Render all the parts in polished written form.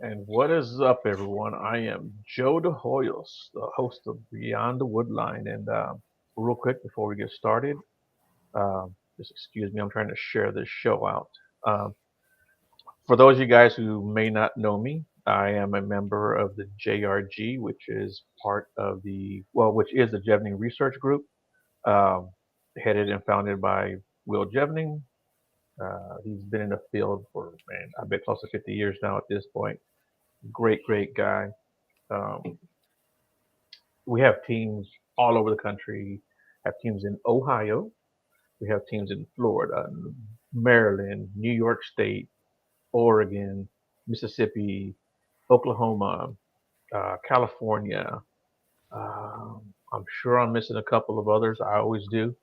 And what is up, everyone? I am Joe DeHoyos, the host of Beyond the Woodline. And real quick before we get started, just excuse me, I'm trying to share this show out. Um, for those of you guys who may not know me, I am a member of the JRG, which is part of which is the Jevning Research Group, um, headed and founded by Will Jevning. He's been in the field for, man, I bet close to 50 years now at this point. Great, great guy. Um, we have teams all over the country. Have teams in Ohio. We have teams in Florida, Maryland, New York State, Oregon, Mississippi, Oklahoma, California. I'm sure I'm missing a couple of others. I always do.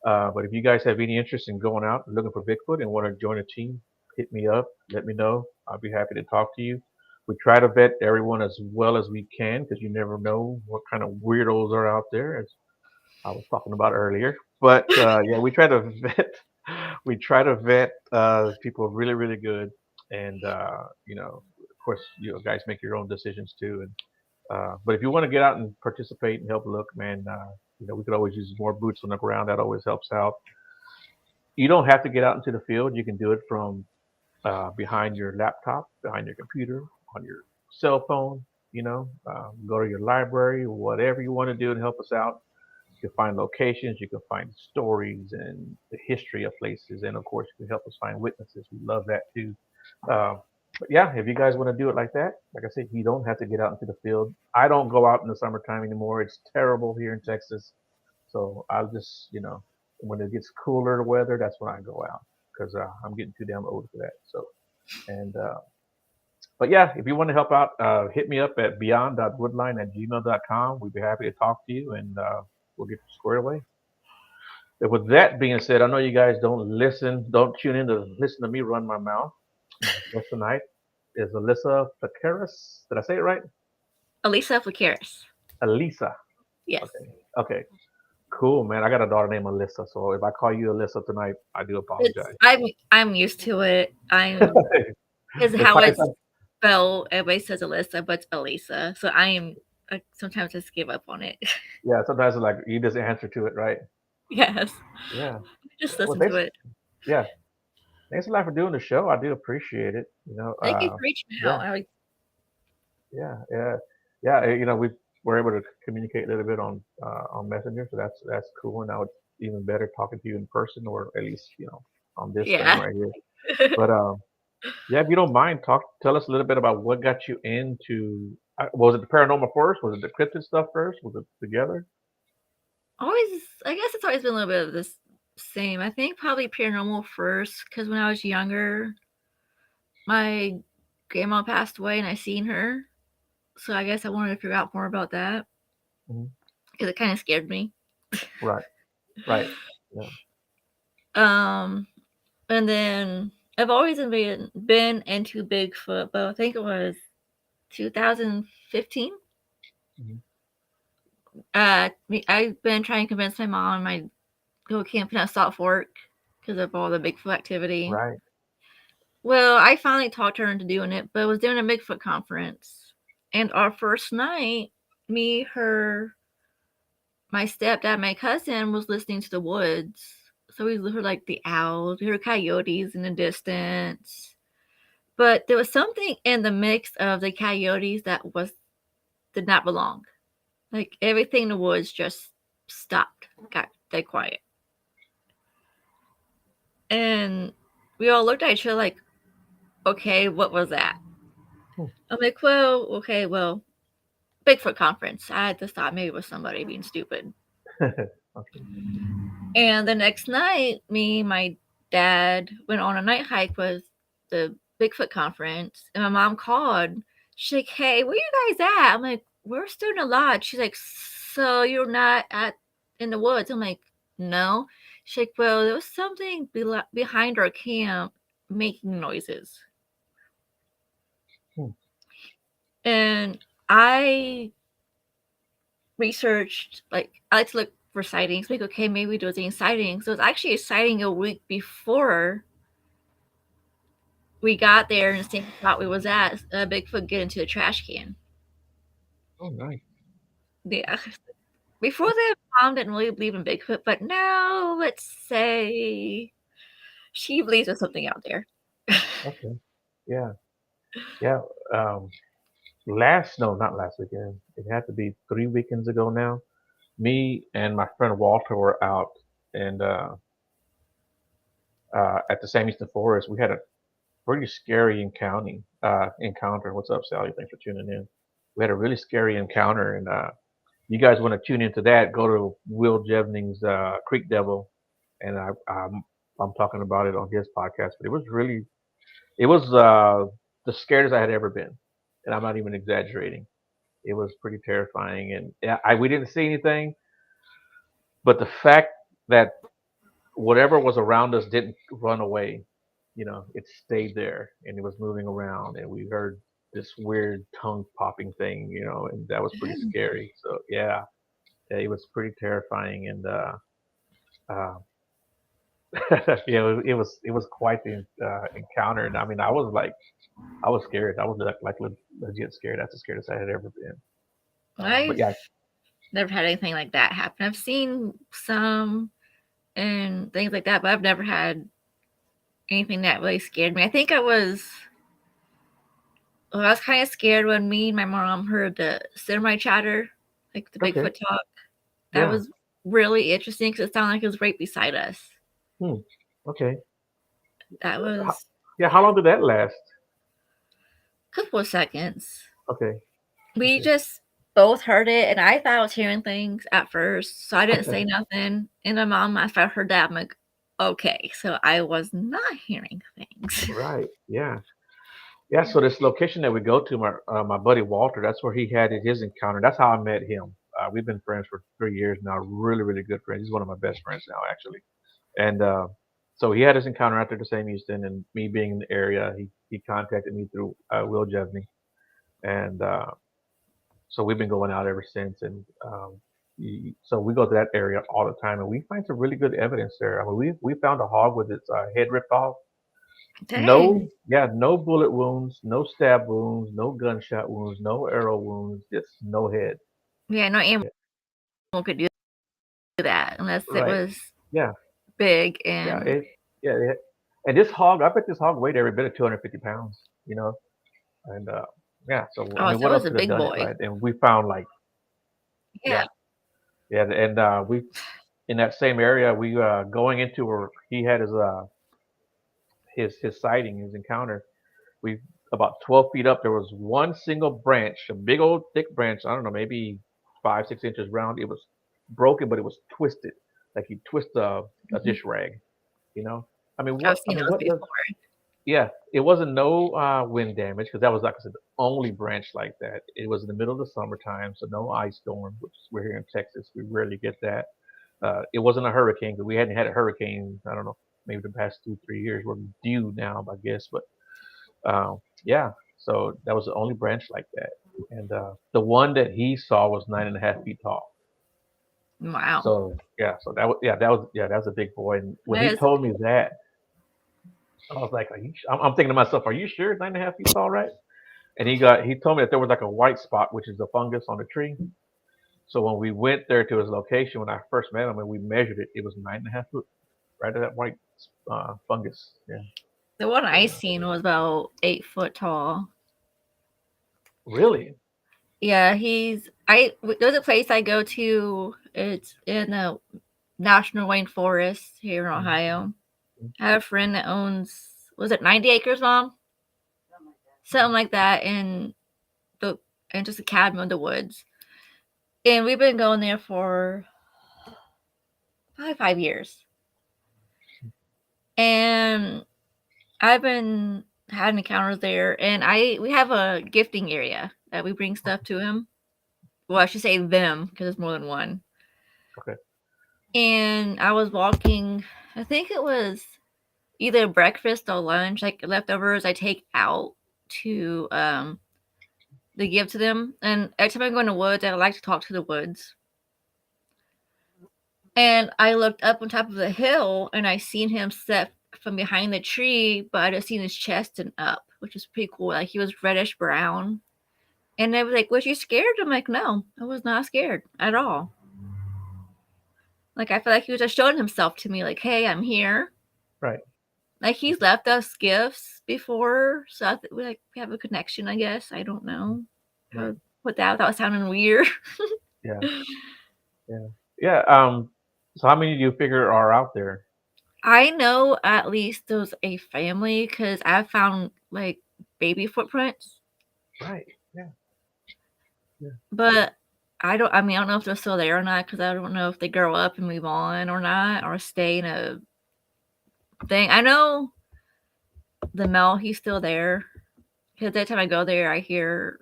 But if you guys have any interest in going out and looking for Bigfoot and want to join a team, hit me up. Let me know. I'll be happy to talk to you. We try to vet everyone as well as we can because you never know what kind of weirdos are out there, as I was talking about earlier. But yeah, we try to vet. We try to vet people really, really good, and of course, you guys make your own decisions too. And but if you want to get out and participate and help look, man, we could always use more boots on the ground. That always helps out. You don't have to get out into the field. You can do it from behind your laptop, behind your computer, on your cell phone. Go to your library, whatever you want to do to help us out. You can find locations, you can find stories and the history of places, and of course, you can help us find witnesses. We love that too. Uh, but yeah, if you guys want to do it like that, like I said, you don't have to get out into the field. I don't go out in the summertime anymore. It's terrible here in Texas. So I'll just, when it gets cooler weather, that's when I go out because I'm getting too damn old for that. So, and but yeah, if you want to help out, hit me up at beyond.woodline@gmail.com. We'd be happy to talk to you and we'll get you squared away. And with that being said, I know you guys don't tune in to listen to me run my mouth. My guest tonight is Alissa Plakaros. Did I say it right? Alissa Plakaros. Alissa. Yes. Okay. Okay. Cool, man. I got a daughter named Alyssa, so if I call you Alyssa tonight, I do It's apologize. I'm used to it. I'm Because It's how probably it's spelled, everybody says Alyssa, but it's Alisa. So sometimes just give up on it. yeah. Sometimes it's like you just answer to it, right? Yes. Yeah. Just Well, listen to thanks. it. Yeah. Thanks a lot for doing the show. I do appreciate it. Thank you for reaching out. Yeah, yeah. Yeah. We were able to communicate a little bit on Messenger, so that's cool. And now it's even better talking to you in person, or at least on this thing Yeah. right here. But yeah, if you don't mind, tell us a little bit about what got you into. Was it the paranormal first? Was it the cryptid stuff first? Was it together? I guess it's always been a little bit of this same. I think probably paranormal first, because when I was younger, my grandma passed away and I seen her. So I guess I wanted to figure out more about that Hmm. because it kind of scared me. Right, right. Yeah. Um, and then I've always been into Bigfoot, but I think it was 2015. Hmm. I've been trying to convince my mom I go camping at Salt Fork because of all the Bigfoot activity. Right. Well, I finally talked her into doing it, but it was doing a Bigfoot conference. And our first night, me, her, my stepdad, my cousin was listening to the woods. So we heard like the owls, we heard coyotes in the distance. But there was something in the mix of the coyotes that did not belong. Like everything in the woods just stopped, got dead quiet. And we all looked at each other like, okay, what was that? Hmm. I'm like, well, okay, well, Bigfoot conference. I just thought maybe it was somebody being stupid. Okay. And the next night, my dad went on a night hike with the Bigfoot conference, and my mom called. She's like, hey, where you guys at? I'm like, we're still in a lodge. She's like, so you're not in the woods? I'm like, no. She's like, well, there was something behind our camp making noises. Hmm. And I researched, like, I like to look for sightings. Like, okay, maybe there was any sightings. So it was actually a sighting a week before we got there and the same spot we was at, Bigfoot get into a trash can. Oh, nice. Yeah. Before that, mom didn't really believe in Bigfoot, but now let's say she believes there's something out there. Okay. Yeah. Yeah. Um, last no, not last weekend. It had to be 3 weekends ago now. Me and my friend Walter were out and at the Sam Houston Forest. We had a pretty scary encounter. What's up, Sally? Thanks for tuning in. We had a really scary encounter, and you guys want to tune into that? Go to Will Jevning's Creek Devil, and I'm talking about it on his podcast. But it was really, it was the scariest I had ever been, and I'm not even exaggerating. It was pretty terrifying, and yeah, we didn't see anything, but the fact that whatever was around us didn't run away. It stayed there and it was moving around, and we heard this weird tongue popping thing, and that was pretty scary. So yeah, yeah, it was pretty terrifying, and uh, it was quite the encounter. And I mean, I was scared. I was like legit scared. That's the scariest I had ever been. But I've yeah, never had anything like that happen. I've seen some and things like that, but I've never had anything that really scared me. I think I was kind of scared when me and my mom heard the semi chatter, like the okay, Bigfoot talk. That yeah, was really interesting because it sounded like it was right beside us. hmm, okay, That Ho- was yeah. How long did that last? a couple of seconds. Okay, We okay, just both heard it, and I thought I was hearing things at first, so I didn't say nothing. And my mom, after I heard that, I'm like, okay, so I was not hearing things. right, yeah. Yeah, so this location that we go to, my buddy Walter, that's where he had his encounter. That's how I met him. We've been friends for 3 years now, really, really good friends. He's one of my best friends now, actually. And so he had his encounter after the same Houston, and me being in the area, he contacted me through Will Jevney, and so we've been going out ever since. And so we go to that area all the time, and we find some really good evidence there. I mean, we found a hog with its head ripped off. Dang. No, yeah, no bullet wounds, no stab wounds, no gunshot wounds, no arrow wounds, just no head. Yeah, no animal Yeah, could do that unless it right. was Yeah, big yeah, and and this hog, I bet this hog weighed every bit of 250 pounds, and yeah. So I oh, mean, so it what was else a could have big done it, boy. right? And we found like, Yeah. yeah, yeah, and we in that same area, we going into where he had his sighting, his encounter. We about 12 feet up, there was one single branch, a big old thick branch. I don't know, maybe 5 6 inches round. It was broken, but it was twisted, like you twist a Mhm. dish rag. You know, I mean, I've what? I seen mean, those what does? before. Yeah, it wasn't no wind damage because that was, like I said, the only branch like that. It was in the middle of the summertime, so no ice storm, which we're here in Texas. We rarely get that. It wasn't a hurricane because we hadn't had a hurricane. I don't know, maybe the past 2 3 years. We're due now, I guess, but yeah, so that was the only branch like that. And the one that he saw was 9.5 feet tall. Wow. So yeah, so that was a big boy. And when That he is told me that, I was like, are you, I'm thinking to myself, are you sure 9.5 feet tall, right? And he told me that there was like a white spot, which is the fungus on the tree. So when we went there to his location, when I first met him and we measured it, it was 9.5 foot, right at that white fungus. Yeah. the one So I seen was about 8 foot tall. really, Yeah, there's a place I go to. It's in the national rainforest here in mm-hmm. Ohio. I have a friend that owns, was it 90 acres, Mom? Something like that, the and just a cabin in the woods. And we've been going there for probably 5 years. And I've been having encounters there, and we have a gifting area that we bring stuff to him. Well, I should say them because there's more than one. Okay. And I was walking, I think it was either breakfast or lunch, like leftovers I take out to give to them. And every time I go in the woods, I like to talk to the woods. And I looked up on top of the hill and I seen him set from behind the tree, but I just seen his chest and up, which was pretty cool. Like he was reddish brown. And they was like, "Was you scared?" I'm like, "No, I was not scared at all." Like I feel like he was just showing himself to me, like, "Hey, I'm here." Right. Like he's left us gifts before, so we have a connection. I guess I don't know how Right. to put that without sounding weird. Yeah. Yeah. Yeah. So how many do you figure are out there? I know at least there's a family because I found like baby footprints, Right. Yeah. Yeah. but I mean, I don't know if they're still there or not because I don't know if they grow up and move on or not or stay in a thing. I know the male, he's still there because every time I go there, I hear,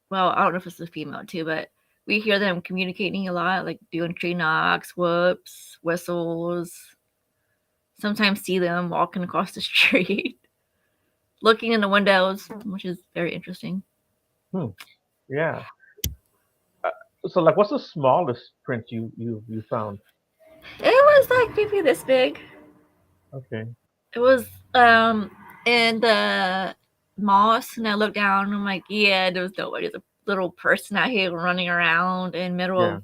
well, I don't know if it's a female too, but we hear them communicating a lot, like doing tree knocks, whoops, whistles. Sometimes see them walking across the street, looking in the windows, which is very interesting. Hmm. Yeah. Uh, so like, what's the smallest print you found? It was like maybe this big. Okay. It was in the moss, and I looked down, and I'm like, yeah, there was nobody. There's a little person out here running around in middle Yeah. of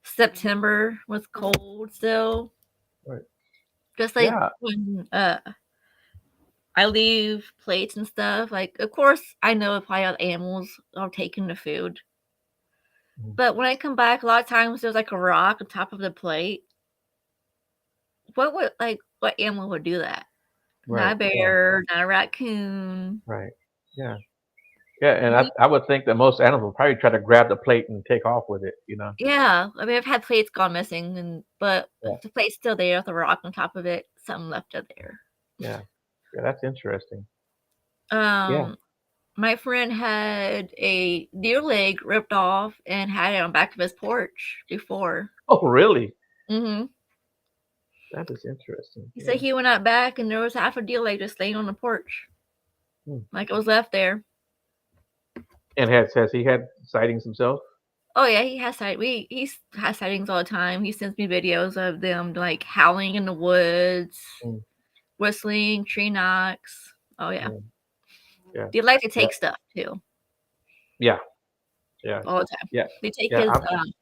September. Was cold still. Right. Just like Yeah. when I leave plates and stuff. Like, of course, I know if I have animals are taking the food. Mhm. But when I come back, a lot of times there's like a rock on top of the plate. What animal would do that? Not Right. a Yeah. bear, not a raccoon. Right. Yeah. Yeah. And I would think that most animals would probably try to grab the plate and take off with it. You know. Yeah, I mean, I've had plates gone missing, but Yeah. if the plate's still there with a rock on top of it, something left it there. Yeah. Yeah. That's interesting. Yeah. Um, my friend had a deer leg ripped off and had it on the back of his porch before. Oh, really? Hmm That is interesting. He said Yeah. he went out back and there was half a deer leg just laying on the porch, Hmm. like it was left there. And has he had sightings himself? Oh yeah, he has sightings all the time. He sends me videos of them like howling in the woods, Mm. whistling, tree knocks. Oh yeah. Yeah. Yeah. They like to Yeah. take stuff too, Yeah. Yeah. all the time. Yeah. They take Yeah. his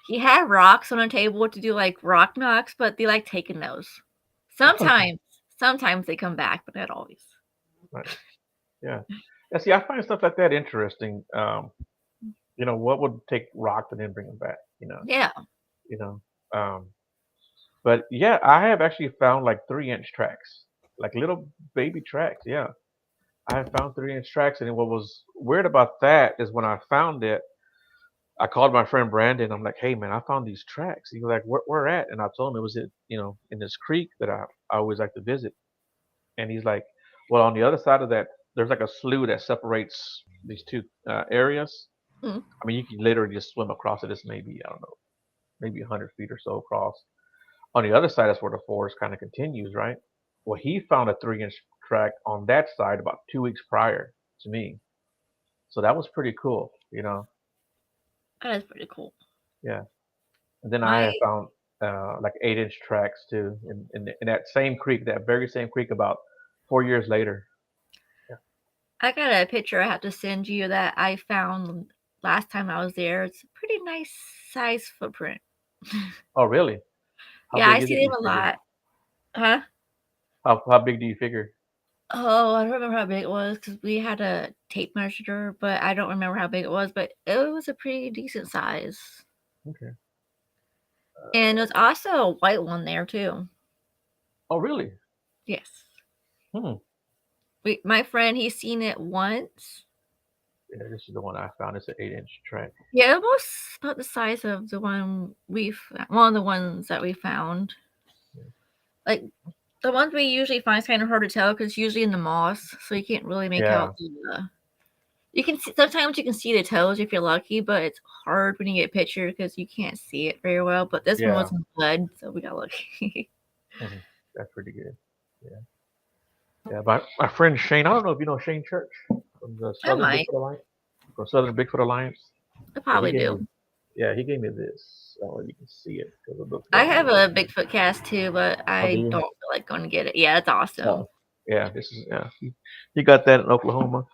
he had rocks on a table to do like rock knocks, but they like taking those. Sometimes sometimes they come back, but not always. Right. Yeah. Yeah. See, I find stuff like that interesting. What would take rocks and then bring them back? Yeah. You know. Um, but yeah, I have actually found like 3-inch tracks, like little baby tracks. Yeah, I have found 3-inch tracks, and what was weird about that is when I found it, I called my friend Brandon. I'm like, "Hey man, I found these tracks." He was like, "Where at?" And I told him it was in this creek that I always like to visit. And he's like, "Well, on the other side of that, there's like a slough that separates these two areas. Mm. I mean, you can literally just swim across it. It's maybe I don't know, maybe 100 feet or so across. On the other side, that's where the forest kind of continues, right? Well, he found a 3-inch track on that side about 2 weeks prior to me, so that was pretty cool. That is pretty cool. Yeah. And then I My have found like 8-inch tracks too in that same creek, that very same creek, about 4 years later. Yeah. I got a picture I have to send you that I found last time I was there. It's a pretty nice size footprint. Oh, really? How Yeah, I big is see it? Do them you a figure? lot. Huh? How big do you figure? Oh, I don't remember how big it was because we had a tape measure, but I don't remember how big it was. But it was a pretty decent size, Okay. and there's also a white one there too. Oh, really? Yes, Hmm. my friend, he's seen it once. Yeah, this is the one I found. It's an 8-inch track. Yeah, almost about the size of one of the ones that we found. Yeah. Like the ones we usually find is kind of hard to tell because it's usually in the moss, so you can't really make Yeah. out the. You can see, sometimes you can see the toes if you're lucky, but it's hard when you get a picture because you can't see it very well. But this one Yeah. was in blood, so we got lucky. Hmm. That's pretty good. Yeah. Yeah. My friend Shane. I don't know if you know Shane Church from the I Southern might. Bigfoot Alliance. From Southern Bigfoot Alliance. I Yeah, he probably gave do. me. Yeah, he gave me this. Oh, you can see it because of the I have flame. a Bigfoot cast too, but Oh, do I you? don't feel like going to get it. Yeah, it's awesome. Oh, yeah. This is You got that in Oklahoma,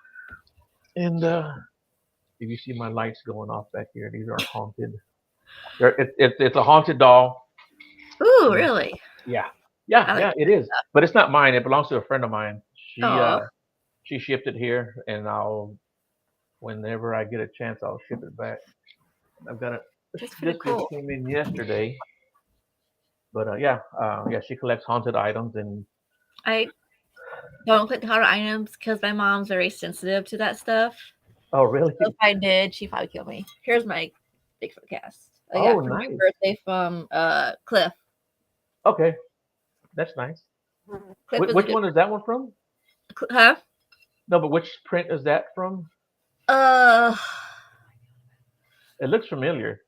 and if you see my lights going off back here, these are haunted. It's a haunted doll. Ooh, And really? yeah, yeah, I like. yeah. It is, but it's not mine. It belongs to a friend of mine. She Oh, uh she shipped it here, and I'll whenever I get a chance, I'll ship it back. I've got it. that's pretty This just cool. came in yesterday, but yeah. She collects haunted items, and I don't collect horror items because my mom's very sensitive to that stuff. oh really? So if I did, she'd probably kill me. Here's my Bigfoot cast. I Oh got for my nice. birthday from Cliff. Okay, that's nice. Cliff is a Which good. one is that one from? Huh? No, but which print is that from? Uh, It looks familiar.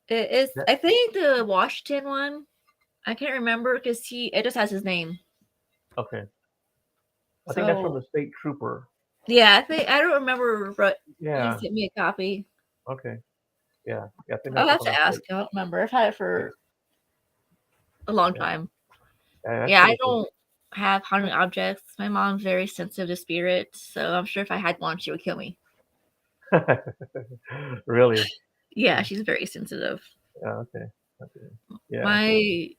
it is. That, I think the Washington one. I can't remember because it just has his name. okay, I think that's from So the State Trooper. yeah, I don't remember, but he Yeah. sent me a copy. Okay. Yeah. I think I'll that's have from to the ask. State. I don't remember. I've had it Yeah. for a long Yeah. time. That's Yeah, I pretty cool. don't have haunted objects. My mom's very sensitive to spirits, so I'm sure if I had one, she would kill me. Really? Yeah, she's very sensitive. Yeah. Okay. Okay. Yeah. My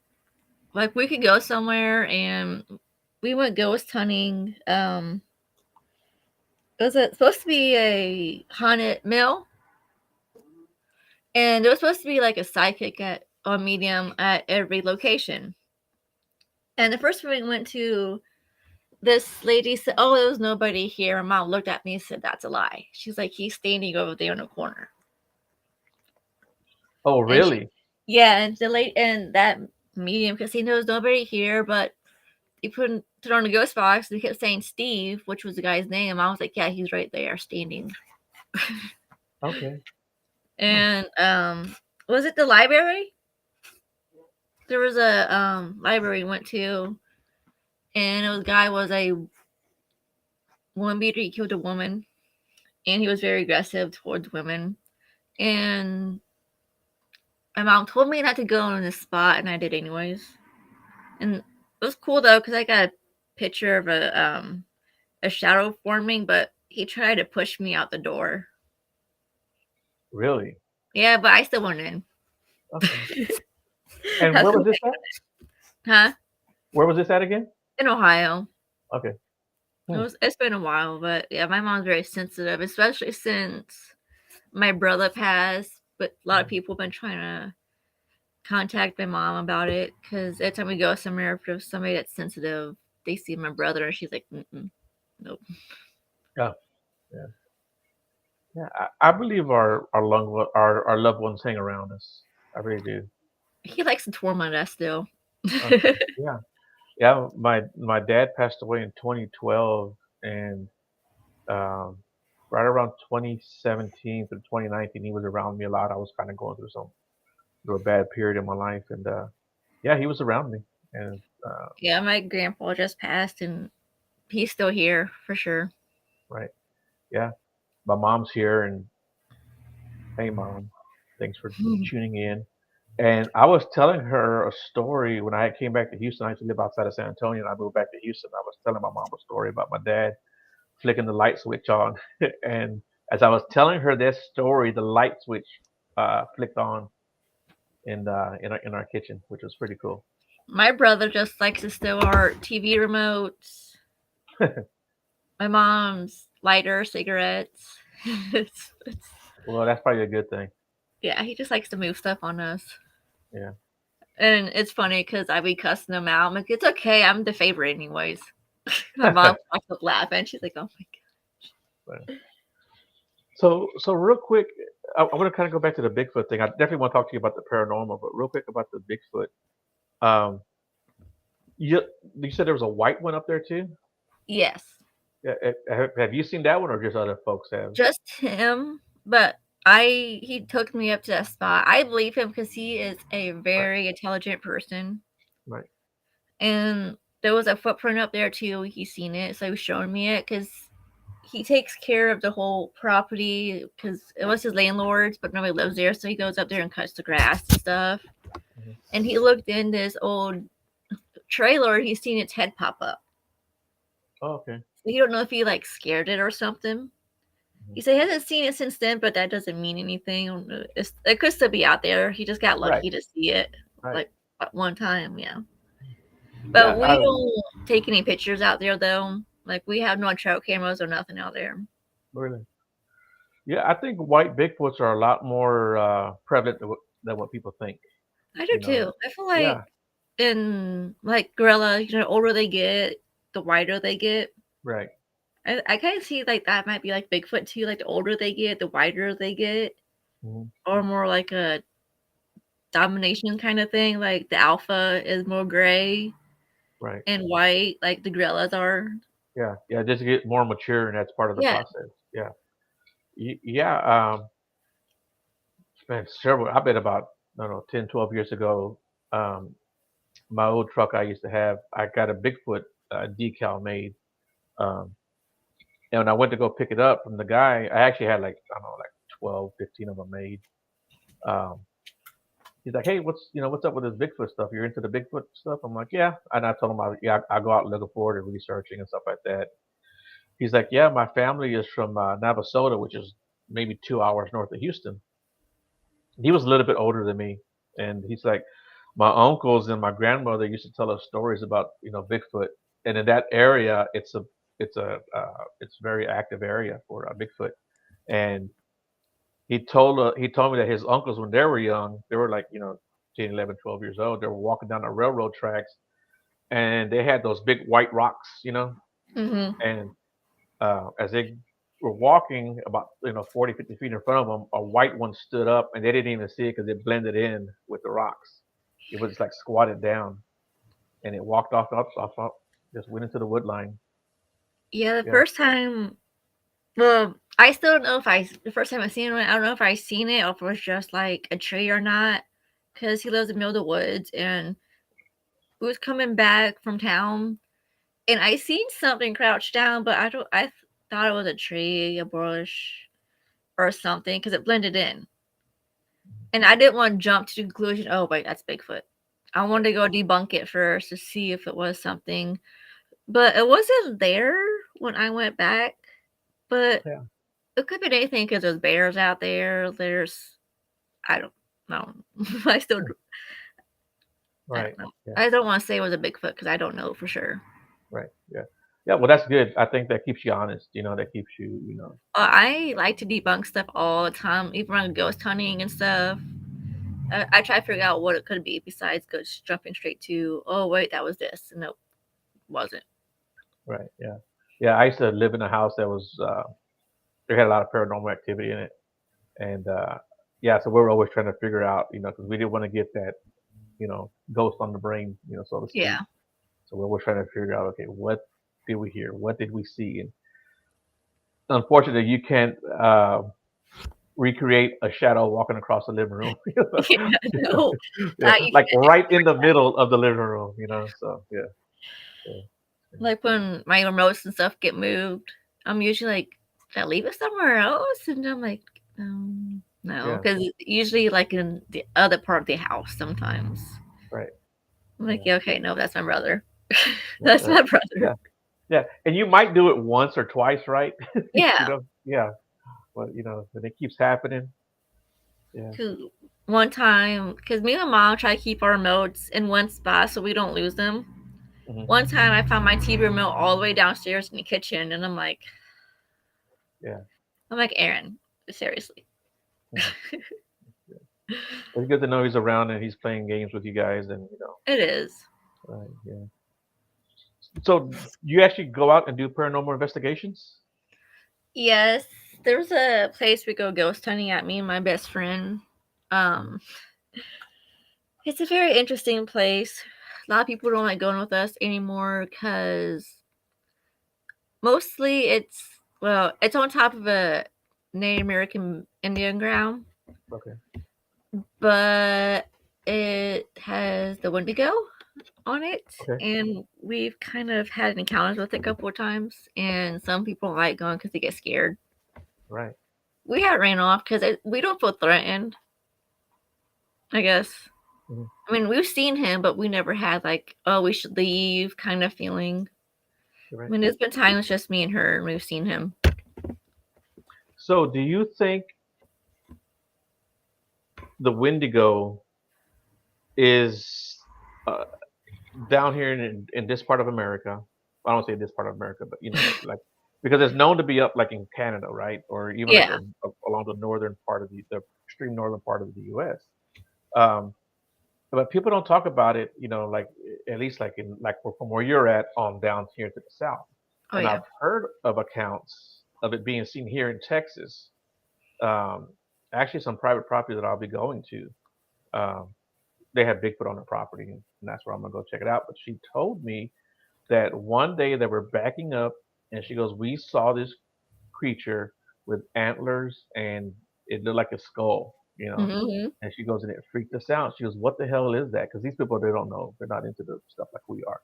like we could go somewhere and we went ghost hunting. It was supposed to be a haunted mill, and there was supposed to be like a psychic at or medium at every location. And the first one we went to, this lady said, "Oh, there was nobody here." My mom looked at me and said, "That's a lie." She's like, "He's standing over there in the corner." Oh, And she, really? yeah, and the late and that medium because he knows nobody here, but he put it on the ghost box and he kept saying Steve, which was the guy's name. I was like, "Yeah, he's right there, standing." Okay. Huh. And was it the library? There was a library we went to, and the guy was a woman beater. He killed a woman, and he was very aggressive towards women. And my mom told me not to go on this spot, and I did anyways. And it was cool though because I got a picture of a shadow forming, but he tried to push me out the door. Really? Yeah, but I still went in. Okay. And That's where was something. this at? Huh? Where was this at again? In Ohio. Okay. Hmm. It's been a while, but yeah, my mom's very sensitive, especially since my brother passed. But a lot of people have been trying to contact my mom about it because every time we go somewhere, if there's somebody that's sensitive, they see my brother, and she's like, nope. Yeah. Yeah. Yeah. I believe our loved ones hang around us. I really do. He likes to torment us still. Okay. Yeah. Yeah. My dad passed away in 2012, and um, right around 2017 to 2019, he was around me a lot. I was kind of going through a bad period in my life, and yeah, he was around me, and Yeah, my grandpa just passed, and he's still here for sure. right, yeah, my mom's here, and hey, mom, thanks for tuning in. And I was telling her a story when I came back to Houston. I used to live outside of San Antonio, and I moved back to Houston. I was telling my mom a story about my dad flicking the light switch on, and as I was telling her this story, the light switch flicked on in our kitchen, which was pretty cool. My brother just likes to steal our TV remotes, my mom's lighter, cigarettes. It's Well, that's probably a good thing. yeah, he just likes to move stuff on us. Yeah. And it's funny because I be cussing him out. I'm like, it's okay. I'm the favorite, anyways. My mom walks up laughing. She's like, oh my So real quick, I want to kind of go back to the Bigfoot thing. I definitely want to talk to you about the paranormal, but real quick about the Bigfoot. Um, you you said there was a white one up there too. Yes, Yeah, have you seen that one, or just other folks have? just him. But he took me up to that spot. I believe him because he is a Right, very intelligent person. right. And there was a footprint up there too. He's seen it, so he was showing me it because he takes care of the whole property because it was his landlord's, but nobody lives there. So he goes up there and cuts the grass and stuff. Mhm. And he looked in this old trailer, he's seen its head pop up. Oh, okay. You don't know if he like scared it or something. He said he hasn't seen it since then, but that doesn't mean anything. It could still be out there. He just got Right. lucky to see it Right. like at one time, yeah. Yeah. But we don't take any pictures out there though. Like we have no trail cameras or nothing out there. Really. Yeah, I think white Bigfoots are a lot more prevalent than what people think. I do You know. too. I feel like Yeah. in like gorilla, the older they get, the whiter they get. Right. I kind of see like that might be like Bigfoot too. Like the older they get, the whiter they get, Hmm. or more like a domination kind of thing. Like the alpha is more gray Right. and white, like the gorillas are. Yeah. Yeah. Just to get more mature, and that's part of the Yeah. process. Yeah. Yeah. It's been several. I bet about I don't know 10, 12 years ago. Um, my old truck I used to have, I got a Bigfoot decal made. Um, and when I went to go pick it up from the guy, I actually had like I don't know like 12, 15 of them made. Um, he's like, "Hey, what's up with this Bigfoot stuff? You're into the Bigfoot stuff?" I'm like, "Yeah." And I told him, I go out looking for it and researching and stuff like that. He's like, "Yeah, my family is from Navasota, which is maybe 2 hours north of Houston." He was a little bit older than me, and he's like, "My uncles and my grandmother used to tell us stories about Bigfoot, and in that area, it's a very active area for Bigfoot." And he told me that his uncles, when they were young, they were like 10, 11, 12 years old. They were walking down the railroad tracks, and they had those big white rocks, Hmm. and as they were walking about 40, 50 feet in front of them, a white one stood up, and they didn't even see it because it blended in with the rocks. It was like squatted down, and it walked off, just went into the wood line. Yeah, the Yeah. first time. Well, I still don't know if the first time I seen it, I don't know if I seen it or if it was just like a tree or not, because he lives in the middle of the woods and we was coming back from town and I seen something crouched down, but I thought it was a tree, a bush, or something because it blended in. And I didn't want to jump to the conclusion, oh, wait, that's Bigfoot. I wanted to go debunk it first to see if it was something. But it wasn't there when I went back. But Yeah. it could be anything because there's bears out there. I don't know. I still, I Right. don't know. Yeah. I don't want to say it was a Bigfoot because I don't know for sure. Right. Yeah. Yeah. Well, that's good. I think that keeps you honest. That keeps you. I like to debunk stuff all the time, even when I go ghost hunting and stuff. I try to figure out what it could be besides just jumping straight to, oh, wait, that was this. And nope, wasn't. Right. Yeah. Yeah. I used to live in a house that was there had a lot of paranormal activity in it, and yeah, so we were always trying to figure out, because we didn't want to get that, ghost on the brain, so to speak. Yeah. So we were trying to figure out, okay, what did we hear? What did we see? And unfortunately, you can't recreate a shadow walking across the living room. Yeah, no, Yeah, that you like can't right in the middle of the living room. So yeah, yeah, do. Like when my remotes and stuff get moved, I'm usually like, did I leave it somewhere else? And I'm like, no, yeah, because usually like in the other part of the house sometimes. right, I'm like, yeah, yeah, okay, no, that's my brother. That's right, my brother. yeah, yeah. And you might do it once or twice, right? Yeah. Yeah. But when it keeps happening, yeah. Cause one time, because me and my mom try to keep our remotes in one spot so we don't lose them. Hmm. One time I found my TV remote all the way downstairs in the kitchen, and Yeah. I'm like, Aaron, seriously. Mhm. Yeah. It's good to know he's around and he's playing games with you guys, and It is. right, yeah. So you actually go out and do paranormal investigations? Yes, there's a place we go ghost hunting at, me and my best friend. Mhm. Um, it's a very interesting place. A lot of people don't like going with us anymore because mostly it's on top of a Native American Indian ground, Okay. but it has the Wendigo on it, Okay. and we've kind of had encounters with it a couple of times, and some people don't like going because they get scared. Right. We had ran off because we don't feel threatened, I guess. Mhm. I mean, we've seen him, but we never had like, oh, we should leave kind of feeling. I Right. mean, there's been times just me and her, and we've seen him. So, do you think the Wendigo is uh, down here in this part of America? I don't say this part of America, but like because it's known to be up like in Canada, right, or even like Yeah. along the northern part of the extreme northern part of the U.S. Um, but people don't talk about it, like at least like from where you're at on down here to the south. Oh And yeah. I've heard of accounts of it being seen here in Texas. Um, Actually, some private property that I'll be going to. Um, they have Bigfoot on the property, and that's where I'm gonna go check it out. But she told me that one day they were backing up, and she goes, "We saw this creature with antlers, and it looked like a skull." Hmm. And she goes, and it freaked us out. She goes, "What the hell is that?" Because these people, they don't know. They're not into the stuff like we are.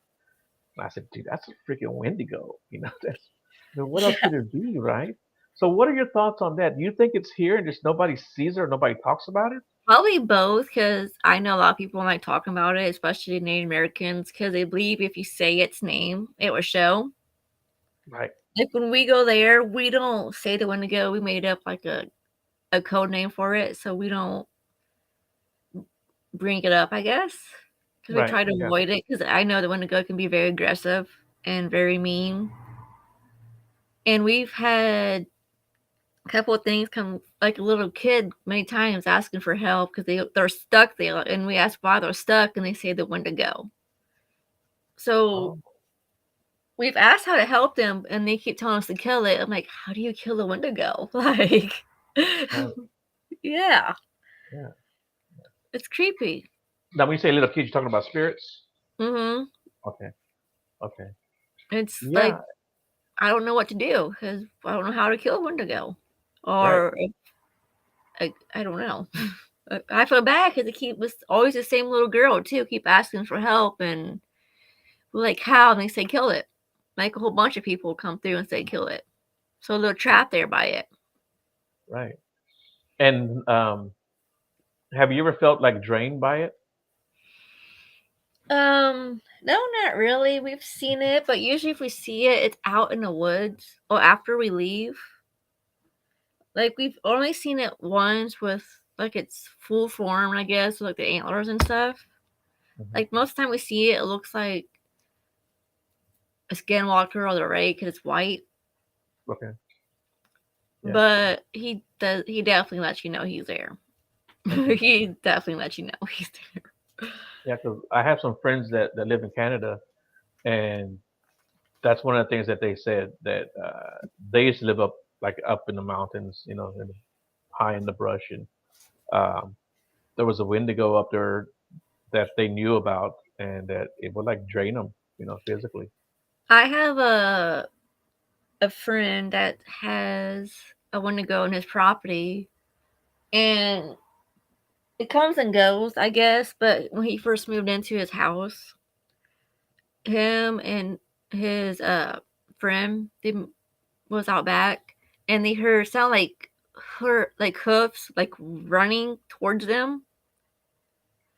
And I said, "Dude, that's a freaking Wendigo." That's what else Yeah. could it be, right? So, what are your thoughts on that? Do you think it's here and just nobody sees it or nobody talks about it? Probably both, because I know a lot of people don't like talking about it, especially Native Americans, because they believe if you say its name, it will show. Right, Like when we go there, we don't say the Wendigo. We made up like a code name for it, so we don't bring it up, I guess, because we right, try to yeah, avoid it. Because I know the Wendigo can be very aggressive and very mean, and we've had a couple of things come, like a little kid many times asking for help because they're stuck there, and we ask why they're stuck, and they say the Wendigo. So oh, we've asked how to help them, and they keep telling us to kill it. I'm like, how do you kill a Wendigo? Like, right, yeah, yeah. it's creepy. Now, when you say little kids, you're talking about spirits. Hmm. Okay, okay, It's like yeah, I don't know what to do because I don't know how to kill a Wendigo, right, or I don't know. I feel bad because it keep was always the same little girl too. Keep asking for help, and we're like, how? And they say kill it. Like a whole bunch of people come through and say kill it. So they're trapped there by it. right. And have you ever felt like drained by it? No, not really. We've seen it, but usually if we see it, it's out in the woods or after we leave. Like we've only seen it once with like its full form, I guess, with like the antlers and stuff. Hmm. Like most of the time we see it, it looks like a skinwalker or the ray because it's white. Okay, yeah, But he does. He definitely lets you know he's there. okay, He definitely lets you know he's there. yeah. Because I have some friends that live in Canada, and that's one of the things that they said that they used to live up in the mountains, high in the brush, and um, there was a Wendigo up there that they knew about, and that it would like drain them, physically. I have a friend that has a Wendigo in his property, and it comes and goes, I guess. But when he first moved into his house, him and his friend was out back, and they heard sound like her like hoofs like running towards them.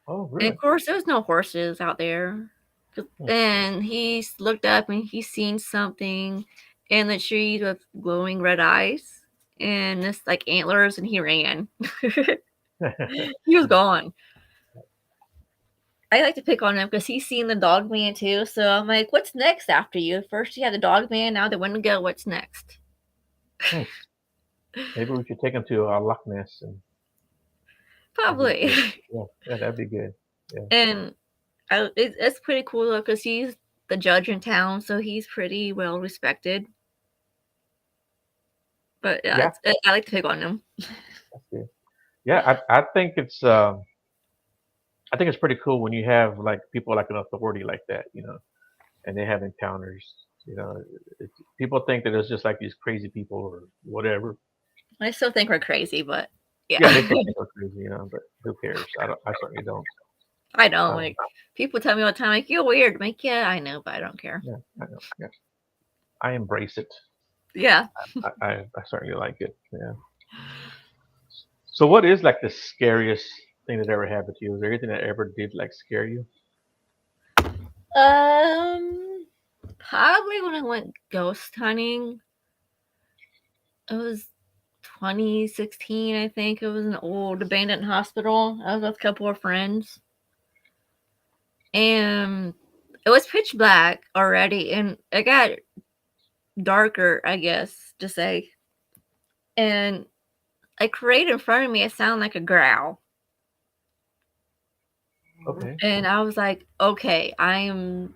Oh, And of really? course, there was no horses out there. Hmm. And he looked up and he seen something in the trees with glowing red eyes and this like antlers, and he ran. He was gone. I like to pick on him because he's seen the dog man too. So I'm like, what's next after you? First you had the dog man, now the Wendigo. What's next? Hmm. Maybe we should take him to Loch Ness, and that'd be Probably. good. Yeah, yeah, that'd be good. Yeah, And it's pretty cool though because he's the judge in town, so he's pretty well respected. But yeah, yeah, I like to pick on him. that's good. Yeah, I think it's pretty cool when you have like people like an authority like that, and they have encounters. You know, people think that it's just like these crazy people or whatever. I still think we're crazy, but yeah. Yeah, they still think we're crazy, but who cares? I don't. I certainly don't. I don't Um, like people tell me all the time, like, you're weird. I'm like, yeah, I know, but I don't care. yeah, I know. Yeah, I embrace it. Yeah. I certainly like it. Yeah. So, what is like the scariest? thing that ever happened to you? Was there anything that ever did like scare you? Um, Probably when I went ghost hunting. It was 2016, I think. It was an old abandoned hospital. I was with a couple of friends, and it was pitch black already, and it got darker, I guess to say. And like right in front of me, it sounded like a growl, Okay. and I was like, "Okay, I'm."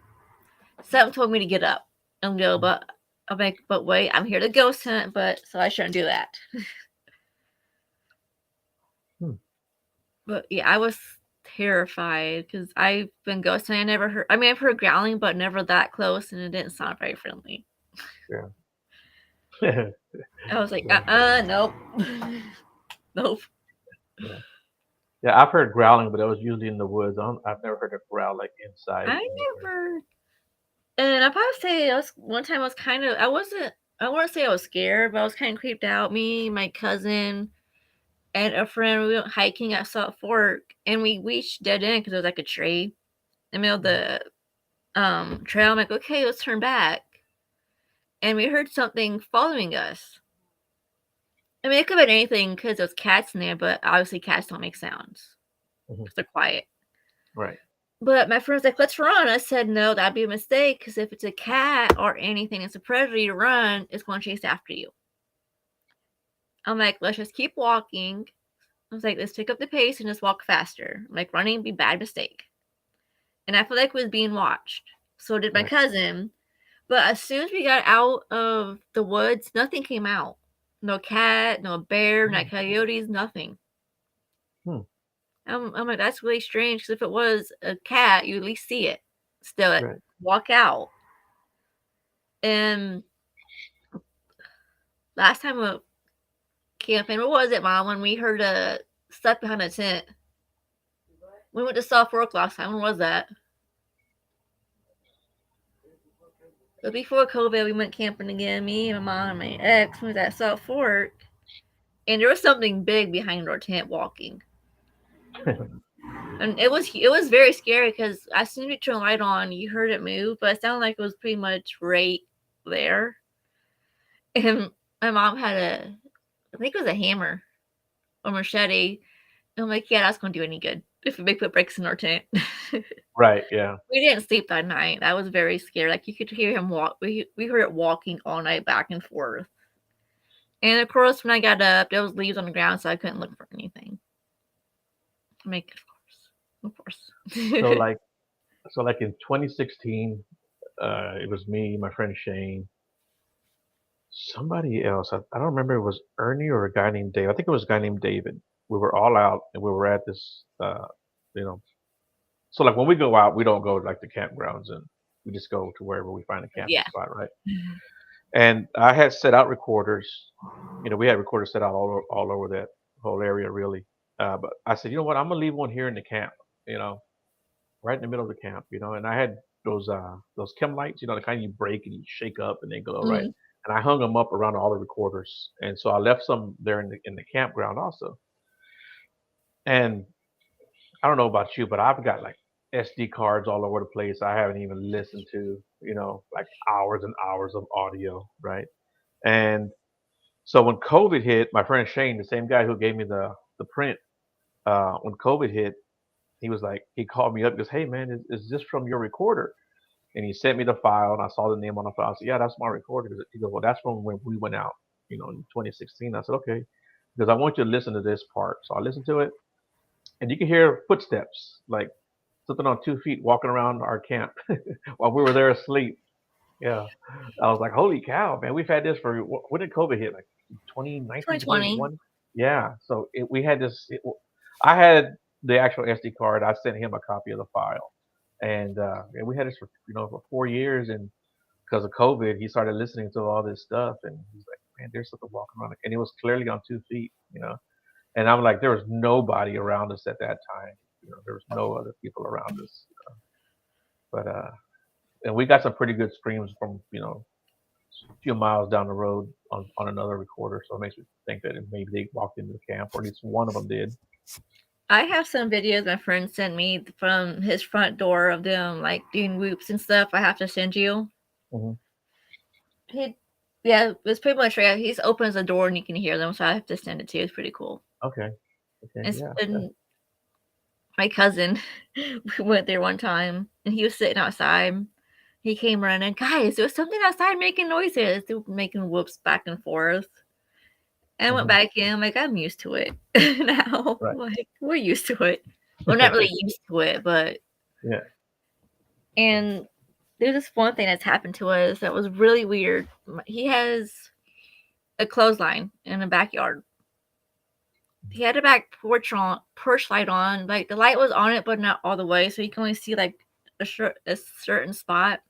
Something told me to get up and go, but I'm like, "But wait, I'm here to ghost hunt, but so I shouldn't do that." Hmm. But yeah, I was terrified because I've been ghost hunting. I never heard. I mean, I've heard growling, but never that close, and it didn't sound very friendly. Yeah. I was like, Yeah. nope, nope. Yeah. Yeah. I've heard growling, but it was usually in the woods. I've never heard a growl like inside I anywhere. never. And I probably say I was one time. I was kind of. I wasn't. I want to say I was scared, but I was kind of creeped out. Me, my cousin, and a friend. We went hiking at Salt Fork, and we reached dead end because there was like a tree in the middle of the trail. I'm like, okay, let's turn back, and we heard something following us. I mean, it could have been anything because there's cats in there, but obviously cats don't make sounds Mhm. because they're quiet. Right. But my friend was like, let's run. I said, no, that'd be a mistake because if it's a cat or anything that's a predator, you run, it's going to chase after you. I'm like, let's just keep walking. I was like, let's pick up the pace and just walk faster. I'm like, running would be a bad mistake. And I feel like we was being watched. So did my Right. cousin. But as soon as we got out of the woods, nothing came out. No cat, no bear, no Hmm. coyotes, nothing. Hmm. I'm like, that's really strange because if it was a cat, you at least see it. Still, Right. walk out. And last time we went camping, what was it, Mom? When we heard a stuff behind a tent. We went to South Fork last time. When was that? But before COVID, we went camping again. Me, my mom, and my ex. We was at South Fork, and there was something big behind our tent walking. And it was very scary because as soon as we turned the light on, you heard it move, but it sounded like it was pretty much right there. And my mom had I think it was a hammer or machete. And I'm like, yeah, that's gonna do any good if a Bigfoot breaks in our tent. Right. Yeah. We didn't sleep that night. That was very scary. Like you could hear him walk. We heard it walking all night back and forth. And of course, when I got up, there was leaves on the ground, so I couldn't look for anything. I'm like, of course. So like, in 2016, it was me, my friend Shane, somebody else. I don't remember if it was Ernie or a guy named Dave. I think it was a guy named David. We were all out and we were at this, you know, so like when we go out, we don't go to like the campgrounds and we just go to wherever we find a camping Yeah. spot, right? And I had set out recorders. We had recorders set out all over that whole area, really. But I said, you know what? I'm gonna leave one here in the camp, you know, right in the middle of the camp, and I had those chem lights, the kind you break and you shake up and they glow, right? Mm. And I hung them up around all the recorders, and so I left some there in the campground also. And I don't know about you, but I've got like SD cards all over the place. I haven't even listened to, like hours and hours of audio, right? And so when COVID hit, my friend Shane, the same guy who gave me the print, when COVID hit, he called me up, and goes, "Hey man, is this from your recorder?" And he sent me the file, and I saw the name on the file. I said, "Yeah, that's my recorder." He goes, "Well, that's from when we went out, in 2016." I said, "Okay," because I want you to listen to this part. So I listened to it, and you can hear footsteps, like something on 2 feet walking around our camp while we were there asleep. Yeah, I was like, "Holy cow, man! We've had this for when did COVID hit? Like 2019, 2020. 2021?" Yeah, so we had this. I had the actual SD card. I sent him a copy of the file, and we had this for 4 years. And because of COVID, he started listening to all this stuff, and he's like, "Man, there's something walking around," and it was clearly on 2 feet. And I'm like, there was nobody around us at that time. There was no other people around us. But and we got some pretty good screams from a few miles down the road on another recorder. So it makes me think that maybe they walked into the camp, or at least one of them did. I have some videos my friend sent me from his front door of them like doing whoops and stuff. I have to send you. Hmm. He, yeah, it's pretty much right. He opens the door and you can hear them, so I have to send it to you. It's pretty cool. Okay. Okay. Yeah. And my cousin, we went there one time and he was sitting outside. He came running, guys. There was something outside making noises. They were making whoops back and forth. And I went Hmm. back in. I'm like, I'm used to it now. Right. Like, we're used to it. Well, not really used to it, but Yeah. and there's this one thing that's happened to us that was really weird. He has a clothesline in the backyard. He had a back porch light on. Like the light was on it, but not all the way, so you can only see like a certain spot.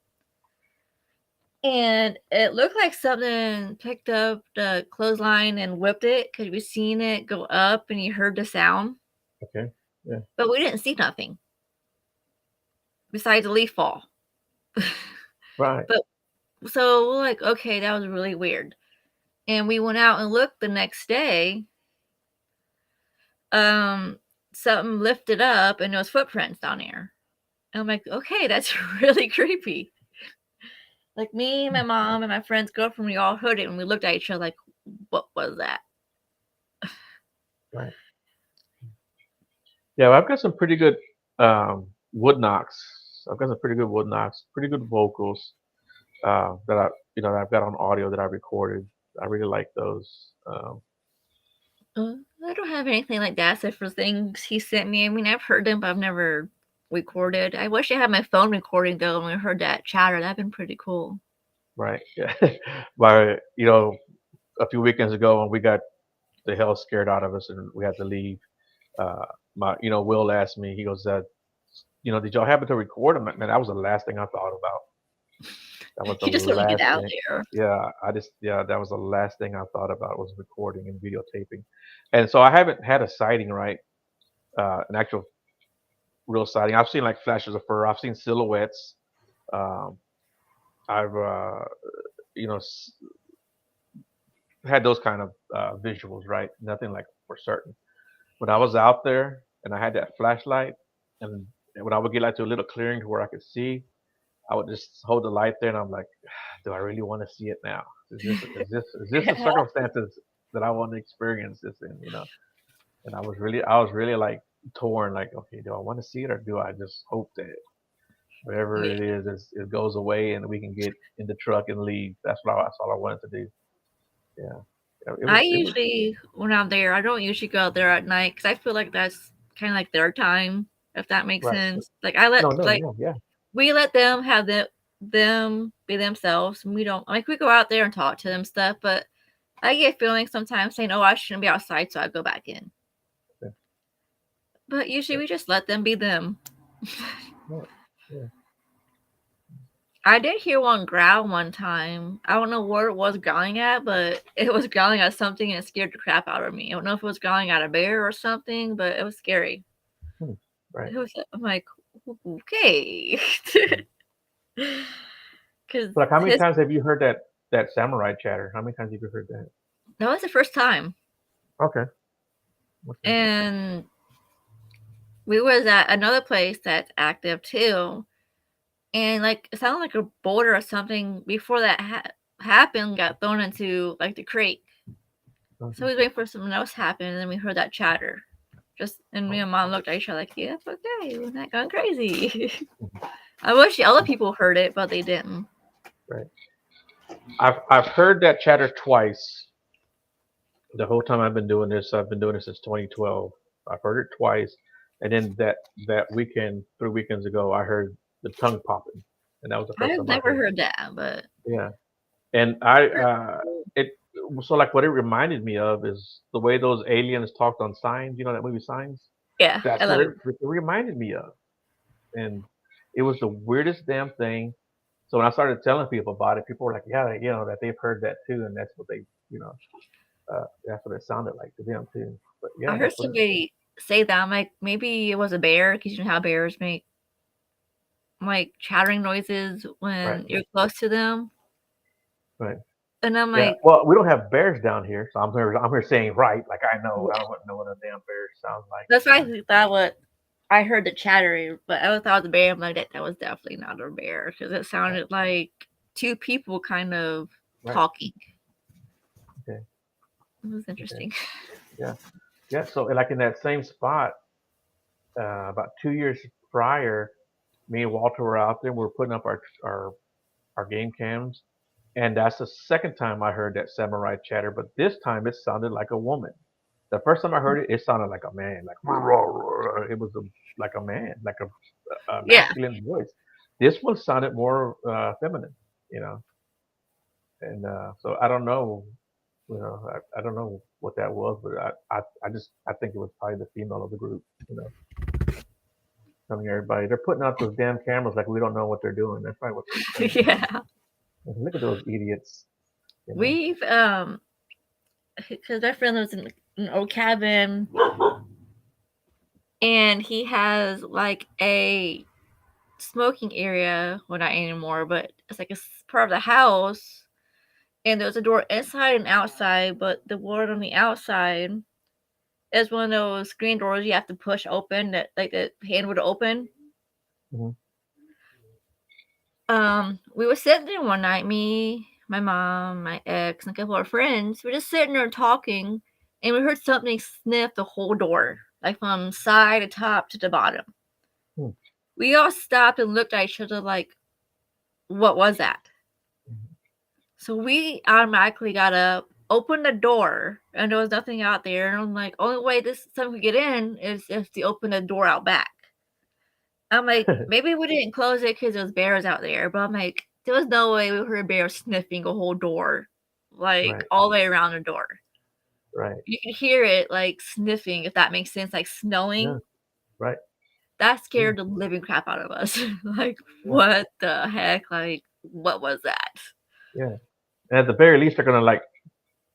And it looked like something picked up the clothesline and whipped it because we seen it go up and you heard the sound, Okay. Yeah. but we didn't see nothing besides a leaf fall. Right. But so we're like, okay, that was really weird. And we went out and looked the next day. Something lifted up and there was footprints down there. And I'm like, okay, that's really creepy. Like me, my mom, and my friend's girlfriend, we all heard it and we looked at each other like, what was that? Right. Yeah. Well, I've got some pretty good wood knocks. I've got some pretty good wood knocks, pretty good vocals that that I've got on audio that I recorded. I really like those. I don't have anything like that except for things he sent me. I mean, I've heard them, but I've never recorded. I wish I had my phone recording though when I heard that chatter. That'd been pretty cool. Right. Yeah. But a few weekends ago when we got the hell scared out of us and we had to leave, uh, Will asked me. He goes, did y'all happen to record him? Man, that was the last thing I thought about. That was the You just want to get last out thing. there. Yeah, that was the last thing I thought about was recording and videotaping. And so I haven't had a sighting, right? An actual real sighting. I've seen like flashes of fur. I've seen silhouettes. Um, I've you know s- had those kind of visuals, right? Nothing like for certain. When I was out there and I had that flashlight, and when I would get like to a little clearing to where I could see, I would just hold the light there, and I'm like, do I really want to see it now? Is this the circumstances that I want to experience this in? And I was really like torn, like, okay, do I want to see it or do I just hope that whatever Yeah. it is, it goes away and we can get in the truck and leave? That's all I wanted to do. Yeah, yeah, I it was usually, when I'm there, I don't usually go out there at night because I feel like that's kind of like their time, if that makes right. sense. No, no, yeah, yeah, We let them have them be themselves. And we don't like we go out there and talk to them stuff, but I get feelings sometimes saying, "Oh, I shouldn't be outside," so I go back in. yeah, But usually yeah, we just let them be them. yeah, yeah. I did hear one growl one time. I don't know what it was growling at, but it was growling at something and it scared the crap out of me. I don't know if it was growling at a bear or something, but it was scary. Hmm, right. I'm like, okay, Mhm. because So, like, how many his times have you heard that samurai chatter? How many times have you heard that? that was the first time, Okay, okay, and we was at another place that's active too, and like it sounded like a boulder or something before that happened got thrown into like the creek. So okay. we was waiting for something else to happen, and then we heard that chatter. Just and me Oh, and mom looked at each other like, "Yep, okay, we're not going crazy." mhm, I wish the other people heard it, but they didn't. right. I've heard that chatter twice. The whole time I've been doing this since 2012. I've heard it twice, and then that weekend, 3 weekends ago, I heard the tongue popping, and that was the first I've time I never heard it. heard that, but Yeah, and it so like what it reminded me of is the way those aliens talked on Signs. You know that movie Signs? yeah, I That's love what it. it reminded me of, and it was the weirdest damn thing. So when I started telling people about it, people were like, "Yeah, that they've heard that too, and that's what you know, that's what it sounded like to them too." But I yeah, heard that's what it. somebody say that. I'm like, maybe it was a bear because you know how bears make like chattering noises Right, when you're close to them. right. And I'm Yeah. like, Well, we don't have bears down here, so I'm here saying right. Like I know, I yeah. don't know what a damn bear sounds like. That's why I thought what I heard the chattering, but I thought it was a bear. I'm like, that was definitely not a bear because it Right. sounded like two people kind of Right. talking. Okay. It was Okay. interesting. Yeah. Yeah. So like in that same spot, about 2 years prior, me and Walter were out there. We were putting up our game cams, and that's the second time I heard that samurai chatter. But this time it sounded like a woman. The first time I heard it, it sounded like a man, like it was like a man, like a Yeah, masculine voice. This one sounded more feminine, you know. And so I don't know, I don't know what that was, but I think it was probably the female of the group, telling everybody they're putting out those damn cameras like we don't know what they're doing. That's probably what they're saying. yeah. Look at those idiots, you know. We've because our friend lives in an old cabin, and he has like a smoking area. Well, not anymore, but it's like a part of the house. And there's a door inside and outside, but the door on the outside is one of those screen doors you have to push open that like the hand would open. Hmm. We were sitting there one night, me, my mom, my ex, and a couple of friends. We're just sitting there talking, and we heard something sniff the whole door, like from side to top to the bottom. Hmm. We all stopped and looked at each other like, what was that? So we automatically got up, opened the door, and there was nothing out there. And I'm like, only way this someone could get in is if they open the door out back. I'm like, maybe we didn't close it because there was bears out there, but I'm like, there was no way we heard bears sniffing a whole door, like Right, all the way around the door. right, You can hear it like sniffing, if that makes sense, like yeah, snowing. right, That yeah, scared the living crap out of us. Like, yeah, what the heck? Like, what was that? yeah. And at the very least, they're gonna like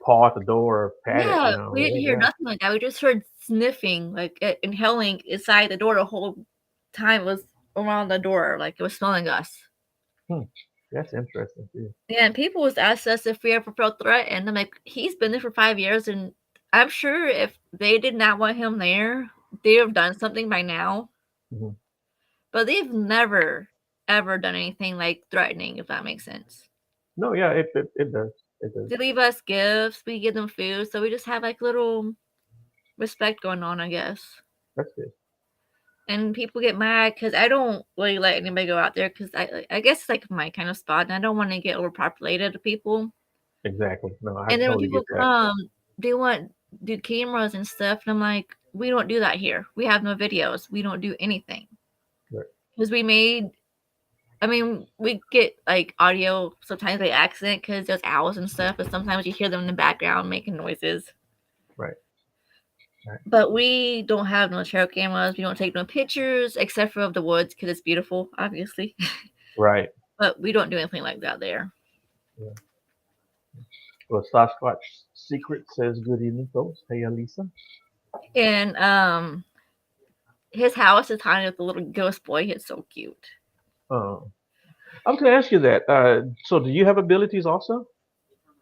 paw at the door or pat it, Yeah, we didn't whatever. hear nothing like that. We just heard sniffing, like inhaling inside the door the whole time it was around the door, like it was smelling us. Yeah. That's interesting too. Yeah, and people was asked us if we ever felt threatened. I'm like, he's been there for 5 years, and I'm sure if they did not want him there, they'd have done something by now. Hmm. But they've never, ever done anything like threatening, if that makes sense. No, yeah, it does. It does. They leave us gifts, we give them food, so we just have like little respect going on, I guess. That's good. And people get mad because I don't really let anybody go out there because I guess it's like my kind of spot, and I don't want to get overpopulated of people. Exactly. No, I And then when totally get people that. come, they want do cameras and stuff, and I'm like, we don't do that here. We have no videos. We don't do anything Right. because we made. I mean, we get like audio sometimes by accident because there's owls and stuff, but sometimes you hear them in the background making noises. Right. Right. But we don't have no trail cameras. We don't take no pictures except for of the woods because it's beautiful, obviously. Right. But we don't do anything like that there. Yeah. Well, Sasquatch Secret says, "Good evening, folks. Hey, Alissa." And his house is haunted with a little ghost boy. It's so cute. Oh, I was gonna ask you that. So, do you have abilities also?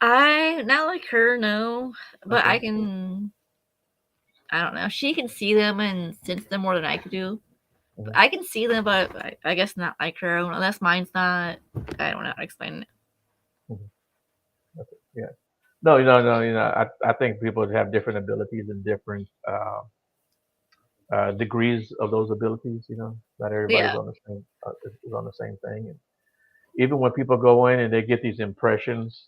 I not like her, no, but Okay. I can. I don't know. She can see them and sense them more than I could do. But Hmm. I can see them, but I guess not like her. Unless mine's not. I don't know how to explain it. Hmm. Okay. Yeah. No, no. I think people have different abilities and different degrees of those abilities. Not everybody's Yeah, on the same is on the same thing. And even when people go in and they get these impressions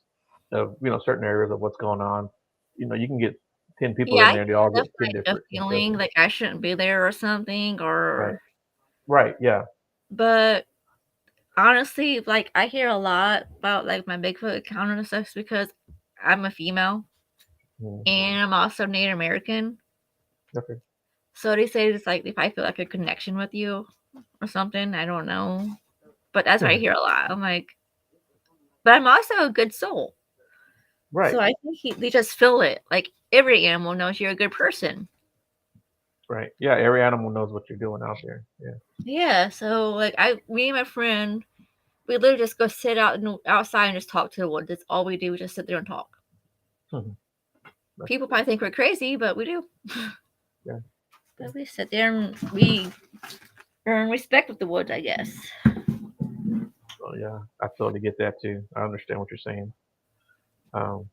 of certain areas of what's going on, you can get 10 people yeah. in I there, get they all get stuff 10 like a different feeling impressions. like I shouldn't be there or something, Right. or Right. Yeah. but honestly, like I hear a lot about like my Bigfoot encounter and stuff because I'm a female Mm. and I'm also Native American. Okay. So they say it's like if I feel like a connection with you or something, I don't know. But that's what I hear a lot. I'm like, but I'm also a good soul. Right. So I think they just feel it. Like every animal knows you're a good person. Right. Yeah. Every animal knows what you're doing out there. Yeah. Yeah. So like me and my friend, We literally just go sit outside and just talk to the woods. That's all we do. We just sit there and talk. People probably think we're crazy, but we do. Yeah. But we sit there and we earn respect with the woods, I guess. Oh yeah, I totally get that too. I understand what you're saying. Um,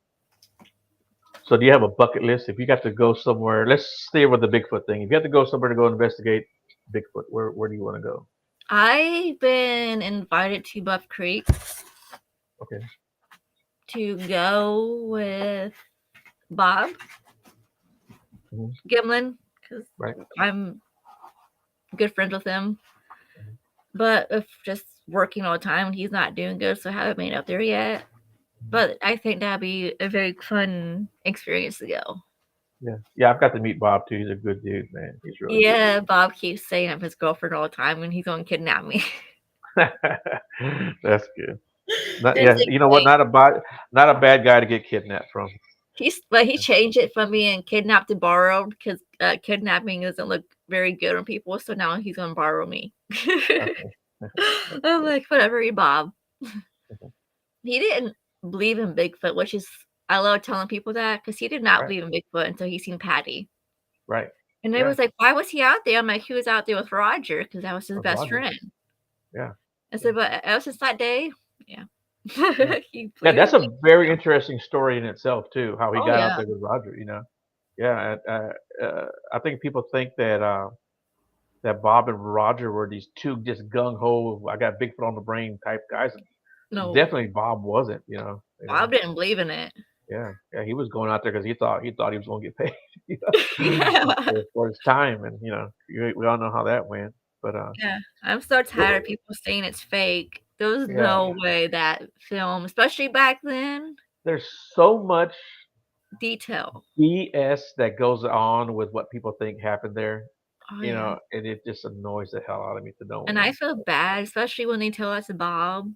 so do you have a bucket list? If you got to go somewhere, let's stay with the Bigfoot thing. If you have to go somewhere to go investigate Bigfoot, where do you want to go? I've been invited to Buff Creek. Okay. To go with Bob Gimlin because I'm good friends with him. But if just working all the time, he's not doing good, so I haven't made it up there yet. But I think that'd be a very fun experience to go. Yeah. I've got to meet Bob too. He's a good dude, man. He's really good. Bob keeps saying I'm his girlfriend all the time, and he's going to kidnap me. That's good. You know what? Not a bad guy to get kidnapped from. He changed it from being kidnapped to borrowed because kidnapping doesn't look very good on people. So now he's going to borrow me. I'm like, whatever, Bob. He didn't believe in Bigfoot, which is, I love telling people that because he did not believe in Bigfoot until he seen Patty. Right. And it was like, why was he out there? I'm like, he was out there with Roger because that was his best friend. Yeah. I said, but ever since that day, yeah. Yeah, that's a very interesting story in itself too. How he got out there with Roger, you know. Yeah, I think people think that that Bob and Roger were these two just gung ho, I got Bigfoot on the brain type guys. No, definitely Bob wasn't. You know, Bob didn't believe in it. Yeah, he was going out there because he thought he was going to get paid, you know, for his time, and you know, we all know how that went. But yeah, I'm so tired of people saying it's fake. There was no way that film, especially back then. There's so much detail BS that goes on with what people think happened there. You know, and it just annoys the hell out of me to no end. And I feel bad, especially when they tell us Bob.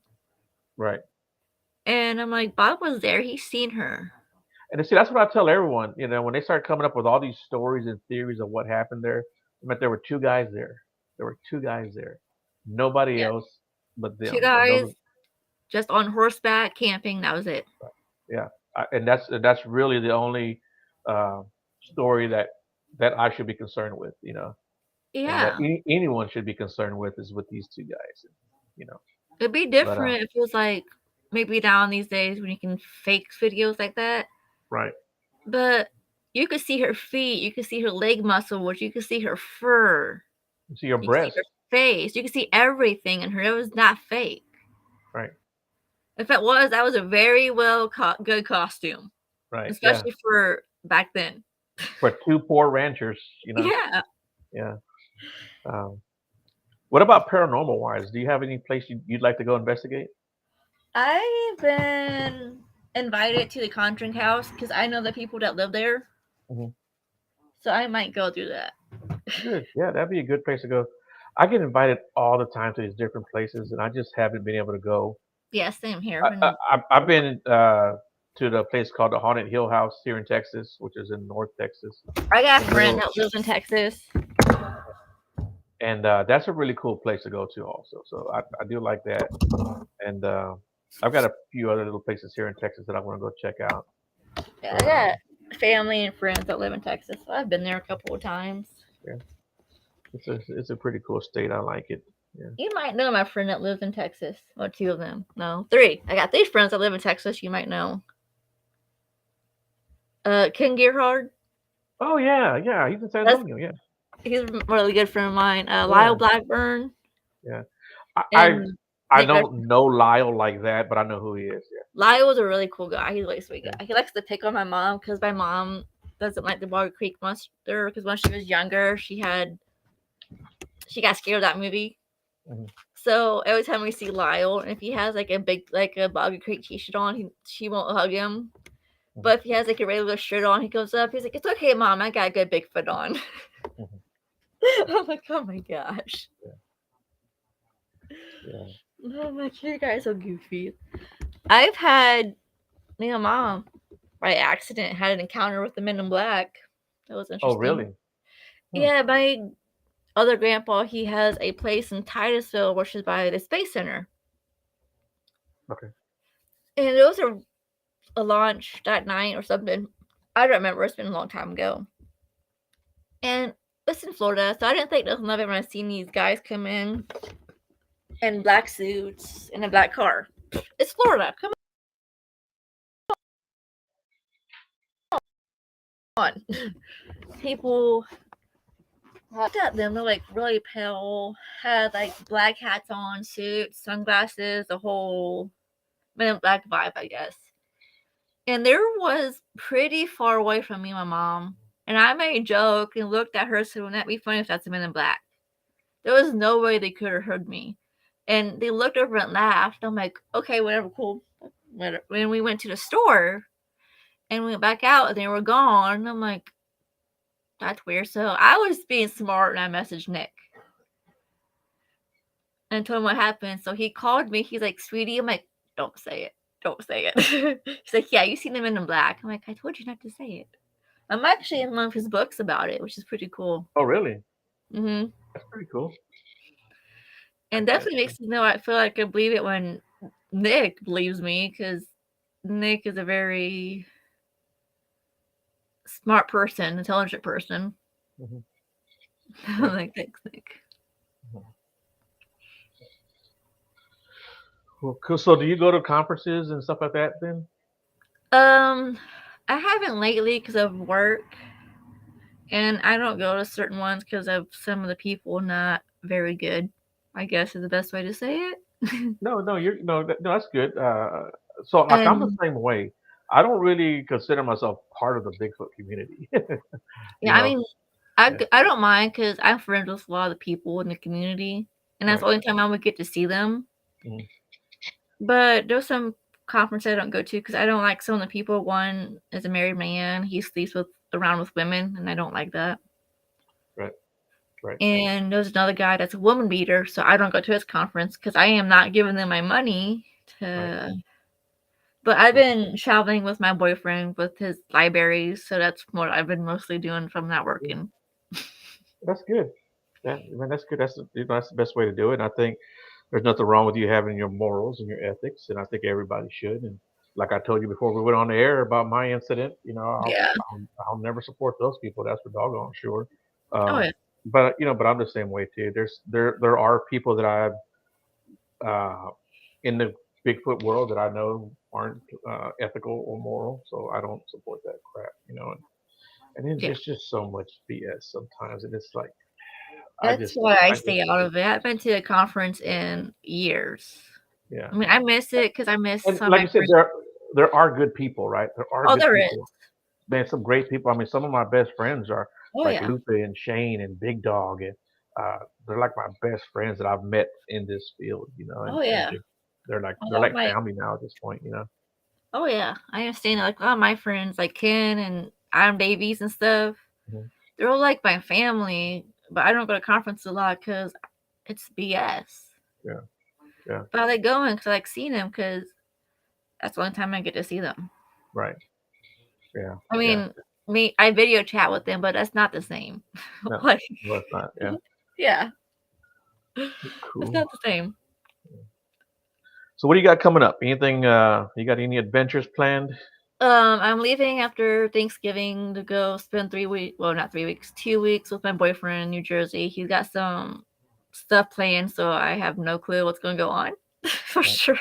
Right. And I'm like, Bob was there. He's seen her. And see, that's what I tell everyone. You know, when they start coming up with all these stories and theories of what happened there, but there were two guys there. There were two guys there. Nobody else but them. Two guys just on horseback camping. That was it. Yeah, and that's really the only story that I should be concerned with. You know. Yeah. And that anyone should be concerned with is with these two guys. You know. It'd be different if it was like maybe down these days when you can fake videos like that. Right. But you could see her feet, you could see her leg muscles, you could see her fur. You see her breast. See her face. You could see everything in her. It was not fake. Right. If it was, that was a very good costume. Right. Especially for back then. For two poor ranchers, you know. Yeah. Yeah. What about paranormal wise? Do you have any place you'd like to go investigate? I've been invited to the Conjuring House because I know the people that live there. Mm-hmm. So I might go through that. Good. Yeah, that'd be a good place to go. I get invited all the time to these different places, and I just haven't been able to go. Yeah, same here. I've been to the place called the Haunted Hill House here in Texas, which is in North Texas. I got a friend that lives in Texas. And that's a really cool place to go to also. So I do like that. And I've got a few other little places here in Texas that I want to go check out. Yeah, I got family and friends that live in Texas. So I've been there a couple of times. Yeah. It's a pretty cool state. I like it. Yeah. You might know my friend that lives in Texas. Or two of them. No, three. I got these friends that live in Texas. You might know. Ken Gerhard. Oh, yeah. He's in San Antonio. Yeah. He's a really good friend of mine. Lyle Blackburn. Yeah. I don't know Lyle like that, but I know who he is. Yeah. Lyle was a really cool guy. He's a really sweet guy. He likes to pick on my mom because my mom doesn't like the Boggy Creek Monster because when she was younger, she got scared of that movie. Mm-hmm. So every time we see Lyle, and if he has like a Boggy Creek t-shirt on, she won't hug him. Mm-hmm. But if he has like a regular shirt on, he goes up. He's like, "It's okay, Mom. I got a good Bigfoot on." Mm-hmm. I'm like, "Oh my gosh." Yeah. I'm like, you guys are goofy. I've had, Mom, by accident, had an encounter with the Men in Black. That was interesting. Oh, really? Yeah, my other grandpa, he has a place in Titusville, which is by the Space Center. Okay. And it was a launch that night or something. I don't remember. It's been a long time ago. And it's in Florida, so I didn't think nothing of it when I seen these guys come in black suits in a black car. It's Florida. Come on. People looked at them. They're like really pale, had like black hats on, suits, sunglasses, the whole Men in Black vibe, I guess. And there was pretty far away from me and my mom. And I made a joke and looked at her, so wouldn't that be funny if that's a Men in Black? There was no way they could have heard me. And they looked over and laughed. I'm like, okay, whatever, cool. When we went to the store and we went back out and they were gone, I'm like, that's weird. So I was being smart and I messaged Nick and told him what happened. So he called me. He's like, sweetie, I'm like, don't say it. Don't say it. He's like, yeah, you seen them in black. I'm like, I told you not to say it. I'm actually in one of his books about it, which is pretty cool. Oh, really? Mm-hmm. That's pretty cool. And definitely makes me know I feel like I believe it when Nick believes me, because Nick is a very smart person, intelligent person. Mm-hmm. Like, thanks, Nick. Well, cool. So, do you go to conferences and stuff like that then? I haven't lately because of work, and I don't go to certain ones because of some of the people not very good, I guess is the best way to say it. No, that's good. So, like, I'm the same way. I don't really consider myself part of the Bigfoot community. Yeah, I mean, I don't mind because I'm friends with a lot of the people in the community, and that's the only time I would get to see them. Mm-hmm. But there's some conferences I don't go to because I don't like some of the people. One is a married man; he sleeps around with women, and I don't like that. Right. And there's another guy that's a woman beater, so I don't go to his conference because I am not giving them my money to. Right. But I've been traveling with my boyfriend with his libraries, so that's what I've been mostly doing from not working. That's good. That's good. That's the best way to do it. And I think there's nothing wrong with you having your morals and your ethics, and I think everybody should. And like I told you before we went on the air about my incident, I'll never support those people. That's for doggone sure. But but I'm the same way too. There are people that I've in the Bigfoot world that I know aren't ethical or moral, so I don't support that crap. And it's just so much BS sometimes, and it's like that's why I stay out of it. I haven't been to a conference in years. Yeah, I mean, I miss it because I miss and some like of you said, there are good people, right? There are good people. is. Man, some great people. I mean, some of my best friends are like Yeah. Lupe and Shane and Big Dog, and they're like my best friends that I've met in this field. And they're like family now at this point. Oh yeah, I understand. Like a lot of my friends, like Ken and Adam Davies and stuff, they're all like my family. But I don't go to conferences a lot because it's BS. Yeah. But I like going because I like seeing them because that's the only time I get to see them. Right. Yeah. I mean, I video chat with them, but that's not the same. No, Like, no, it's not. Yeah. Yeah. Cool. It's not the same. So what do you got coming up? Anything? You got any adventures planned? I'm leaving after Thanksgiving to go spend 3 weeks. Well, not 3 weeks, 2 weeks with my boyfriend in New Jersey. He's got some stuff planned, so I have no clue what's going to go on for sure.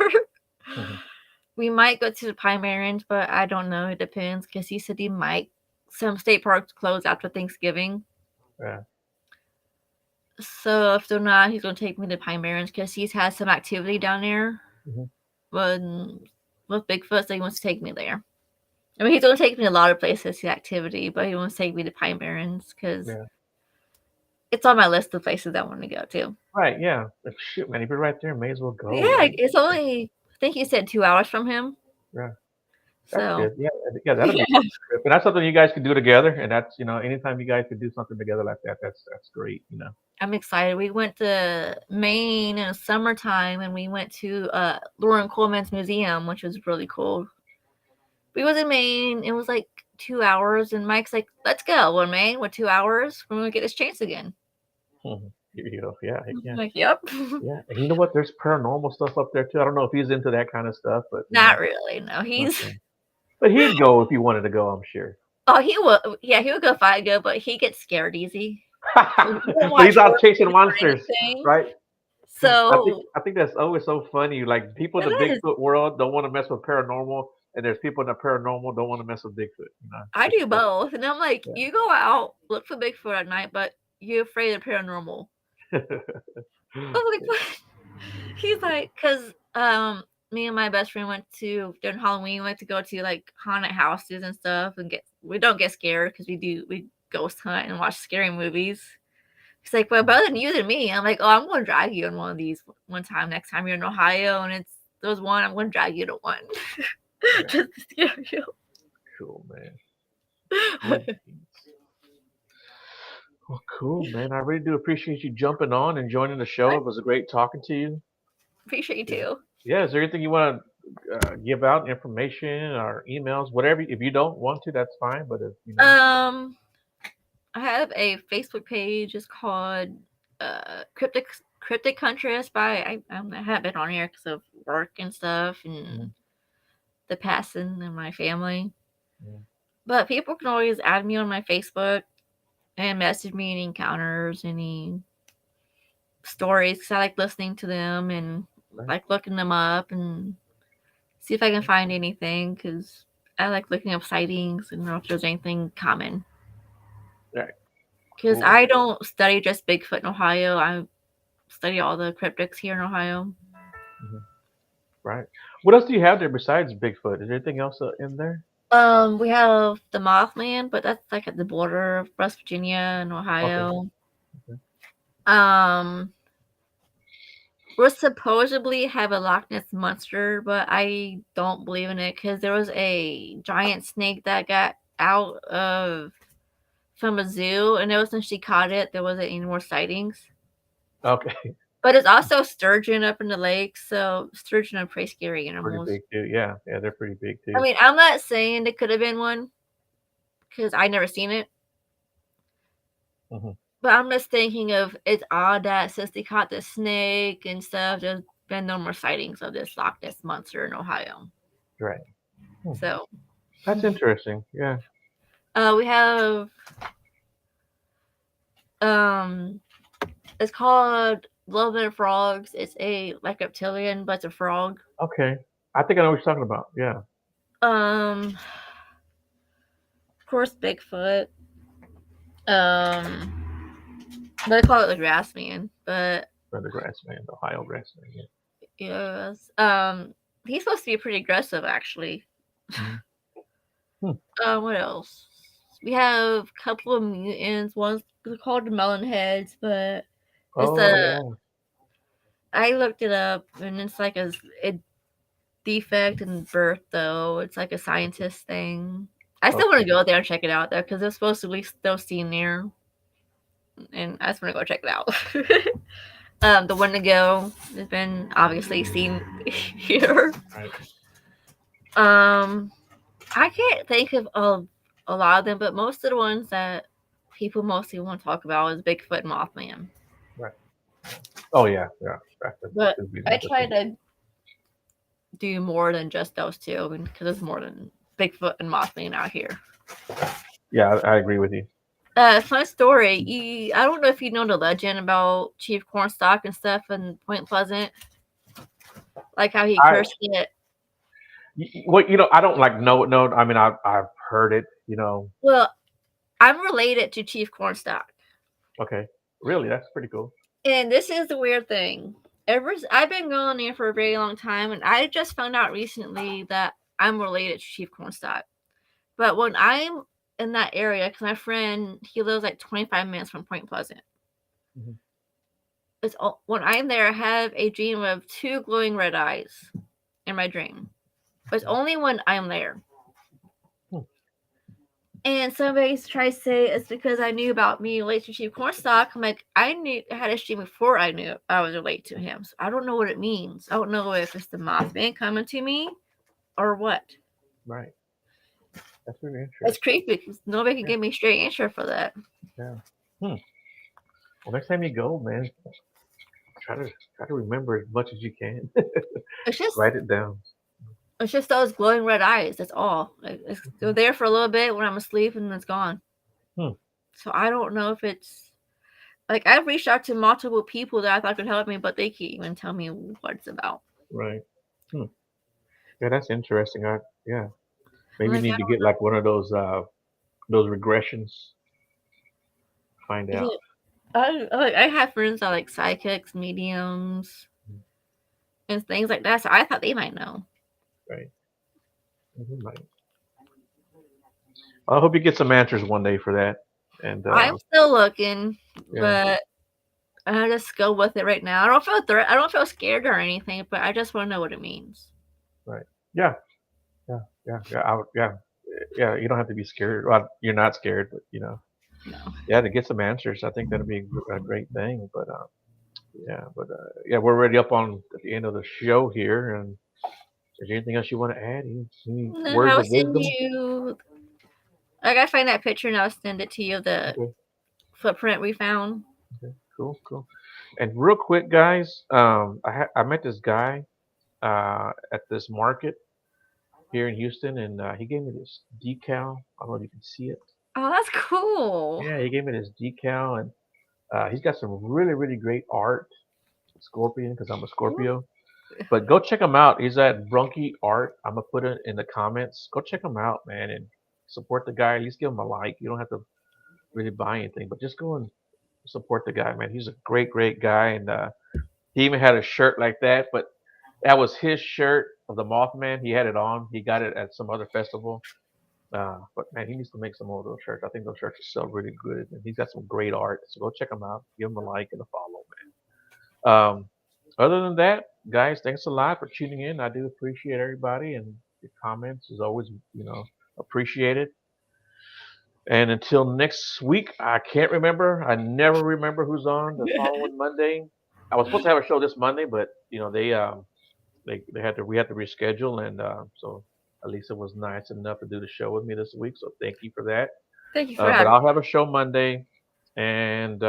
We might go to the Pine Barrens, but I don't know. It depends because he said he might. Some state parks close after Thanksgiving. Yeah. So if they're not, he's going to take me to Pine Barrens because he's had some activity down there. But with Bigfoot, so he wants to take me there. I mean, he's going to take me a lot of places to activity, but he wants to take me to Pine Barrens because it's on my list of places I want to go to. Right, yeah. Shoot, man, if you're right there, may as well go. Yeah, right? It's only, I think he said 2 hours from him. Yeah. That's good. Yeah, that'll be a trip. And that's something you guys can do together. And that's, anytime you guys can do something together like that, that's great, I'm excited. We went to Maine in the summertime and we went to Lauren Coleman's museum, which was really cool. We was in Maine. It was like 2 hours, and Mike's like, "Let's go." We're in Maine. We're 2 hours. We're gonna get this chance again. You know, yeah, heck I'm yeah, like, yep. yeah. And you know what? There's paranormal stuff up there too. I don't know if he's into that kind of stuff, but Not really. No, he's. okay. But he'd go if he wanted to go. I'm sure. Oh, he will. Yeah, he would go if I go, but he gets scared easy. He won't But he's watch out horror chasing movies or monsters, anything. right? So I think that's always so funny. Like people in it the is. Bigfoot world don't want to mess with paranormal, and there's people in the paranormal don't want to mess with Bigfoot. You know, I it's do both, and I'm like, yeah. you go out look for Bigfoot at night, but you're afraid of paranormal. I was like, what? He's like, because me and my best friend went to during Halloween. We went to go to like haunted houses and stuff, and we don't get scared because we ghost hunt and watch scary movies. He's like, well, better than you than me. I'm like, oh, I'm going to drag you on one of these one time next time you're in Ohio, and there's one. I'm going to drag you to one Yeah. just to scare you. Cool, man. Well, cool, man. I really do appreciate you jumping on and joining the show. I It was great talking to you. appreciate you Yeah. too. Yeah. Is there anything you want to give out, information or emails, whatever? If you don't want to, that's fine. But if you know, I have a Facebook page. It's called Cryptic Huntress. I haven't been on here because of work and stuff and the passing in my family. yeah. But people can always add me on my Facebook and message me any encounters, any stories, because I like listening to them and Right. like looking them up and see if I can find anything, because I like looking up sightings and know if there's anything common. Right. Because Cool. I don't study just Bigfoot in Ohio. I study all the cryptids here in Ohio. Mhm. Right. What else do you have there besides Bigfoot? Is there anything else in there? We have the Mothman, but that's like at the border of West Virginia and Okay. Ohio. Okay. We're supposedly have a Loch Ness monster, but I don't believe in it because there was a giant snake that got out from a zoo, and ever since she caught it, there wasn't any more sightings. Okay. But it's also sturgeon up in the lake, so sturgeon are pretty scary Pretty animals. big too. Yeah. Yeah. They're pretty big too. I mean, I'm not saying it could have been one because I never seen it. Mm-hmm. But I'm just thinking of it's odd that since they caught the snake and stuff, there's been no more sightings of this Loch Ness monster in Ohio. Right. Hmm. So That's interesting. Yeah. we have it's called Love and Frogs. It's a like reptilian, but it's a frog. Okay. I think I know what you're talking about. Yeah. Of course Bigfoot. They call it the grass man, but For the grassman, the Ohio grassman. Yeah. yes. He's supposed to be pretty aggressive actually. Mm-hmm. What else? We have a couple of mutants. One's called the melon heads, but it's Oh yeah. I looked it up and it's like a defect in birth though. It's like a scientist thing. I still want to go there and check it out though, because it's supposed to be still seen there, and I just want to go check it out. The Wendigo has been obviously seen here. Right. I can't think of a lot of them, but most of the ones that people mostly want to talk about is Bigfoot and Mothman. Right. Oh yeah. Yeah. But I try to do more than just those two, because there's more than Bigfoot and Mothman out here. Yeah, I agree with you. Fun story. I don't know if you know the legend about Chief Cornstalk and stuff in Point Pleasant, like how he cursed it. Well, I don't like know. I mean, I've heard it. Well, I'm related to Chief Cornstalk. Okay, really, that's pretty cool. And this is the weird thing. I've been going there for a very long time, and I just found out recently that I'm related to Chief Cornstalk. But when I'm in that area, because my friend, he lives like 25 minutes from Point Pleasant. Mm-hmm. When I'm there, I have a dream of two glowing red eyes in my dream. But it's only when I'm there. And somebody tries to say it's because I knew about me related to Chief Cornstalk. I'm like, I had a stream before I knew I was related to him. So I don't know what it means. I don't know if it's the Mothman coming to me or what. Right. That's really interesting. It's creepy because nobody can give me a straight answer for that. Yeah. Well, next time you go, man, try to try to remember as much as you can. It's just Write it down. it's just those glowing red eyes. That's all. They're there for a little bit when I'm asleep and it's gone. Hmm. So I don't know if it's like I've reached out to multiple people that I thought could help me, but they can't even tell me what it's about. Right. Hmm. Yeah, that's interesting. Yeah, maybe you Like need to get like one of those regressions. Find out. yeah, I have friends that are like psychics, mediums, and things like that. So I thought they might know. Right. Right. I hope you get some answers one day for that. And I'm still looking, yeah, but I just go with it right now. I don't feel I don't feel scared or anything, but I just want to know what it means. right. Yeah, yeah, yeah, yeah. Yeah. You don't have to be scared. Well, you're not scared, but No. yeah, to get some answers, I think that'd be a great thing. But yeah, we're already up on at the end of the show here. And is there anything else you want to add? Any No, I words will of send wisdom? you. I gotta find that picture and I'll send it to you. The Okay. footprint we found. Okay. Cool. Cool. And real quick, guys, I met this guy at this market here in Houston, and he gave me this decal. I don't know if you can see it. Oh, that's cool. Yeah, he gave me this decal, and he's got some really, really great art. Scorpion, because I'm a Scorpio. But go check him out. He's at Brunky Art. I'm gonna put it in the comments. Go check him out, man, and support the guy. At least give him a like. You don't have to really buy anything, but just go and support the guy, man. He's a great, great guy, and he even had a shirt like that. But that was his shirt of the Mothman. He had it on. He got it at some other festival. But man, he needs to make some more of those shirts. I think those shirts sell really good, and he's got some great art. So go check him out. Give him a like and a follow, man. Other than that, guys, thanks a lot for tuning in. I do appreciate everybody, and your comments is always, appreciated. And until next week, I can't remember. I never remember who's on the following Monday. I was supposed to have a show this Monday, but they had to we had to reschedule, and so Alissa was nice enough to do the show with me this week. So thank you for that. Thank you for But having I'll have a show Monday, and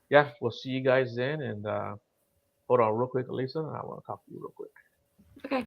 yeah, we'll see you guys then. And hold on, real quick, Alissa. I want to talk to you real quick. me. Okay.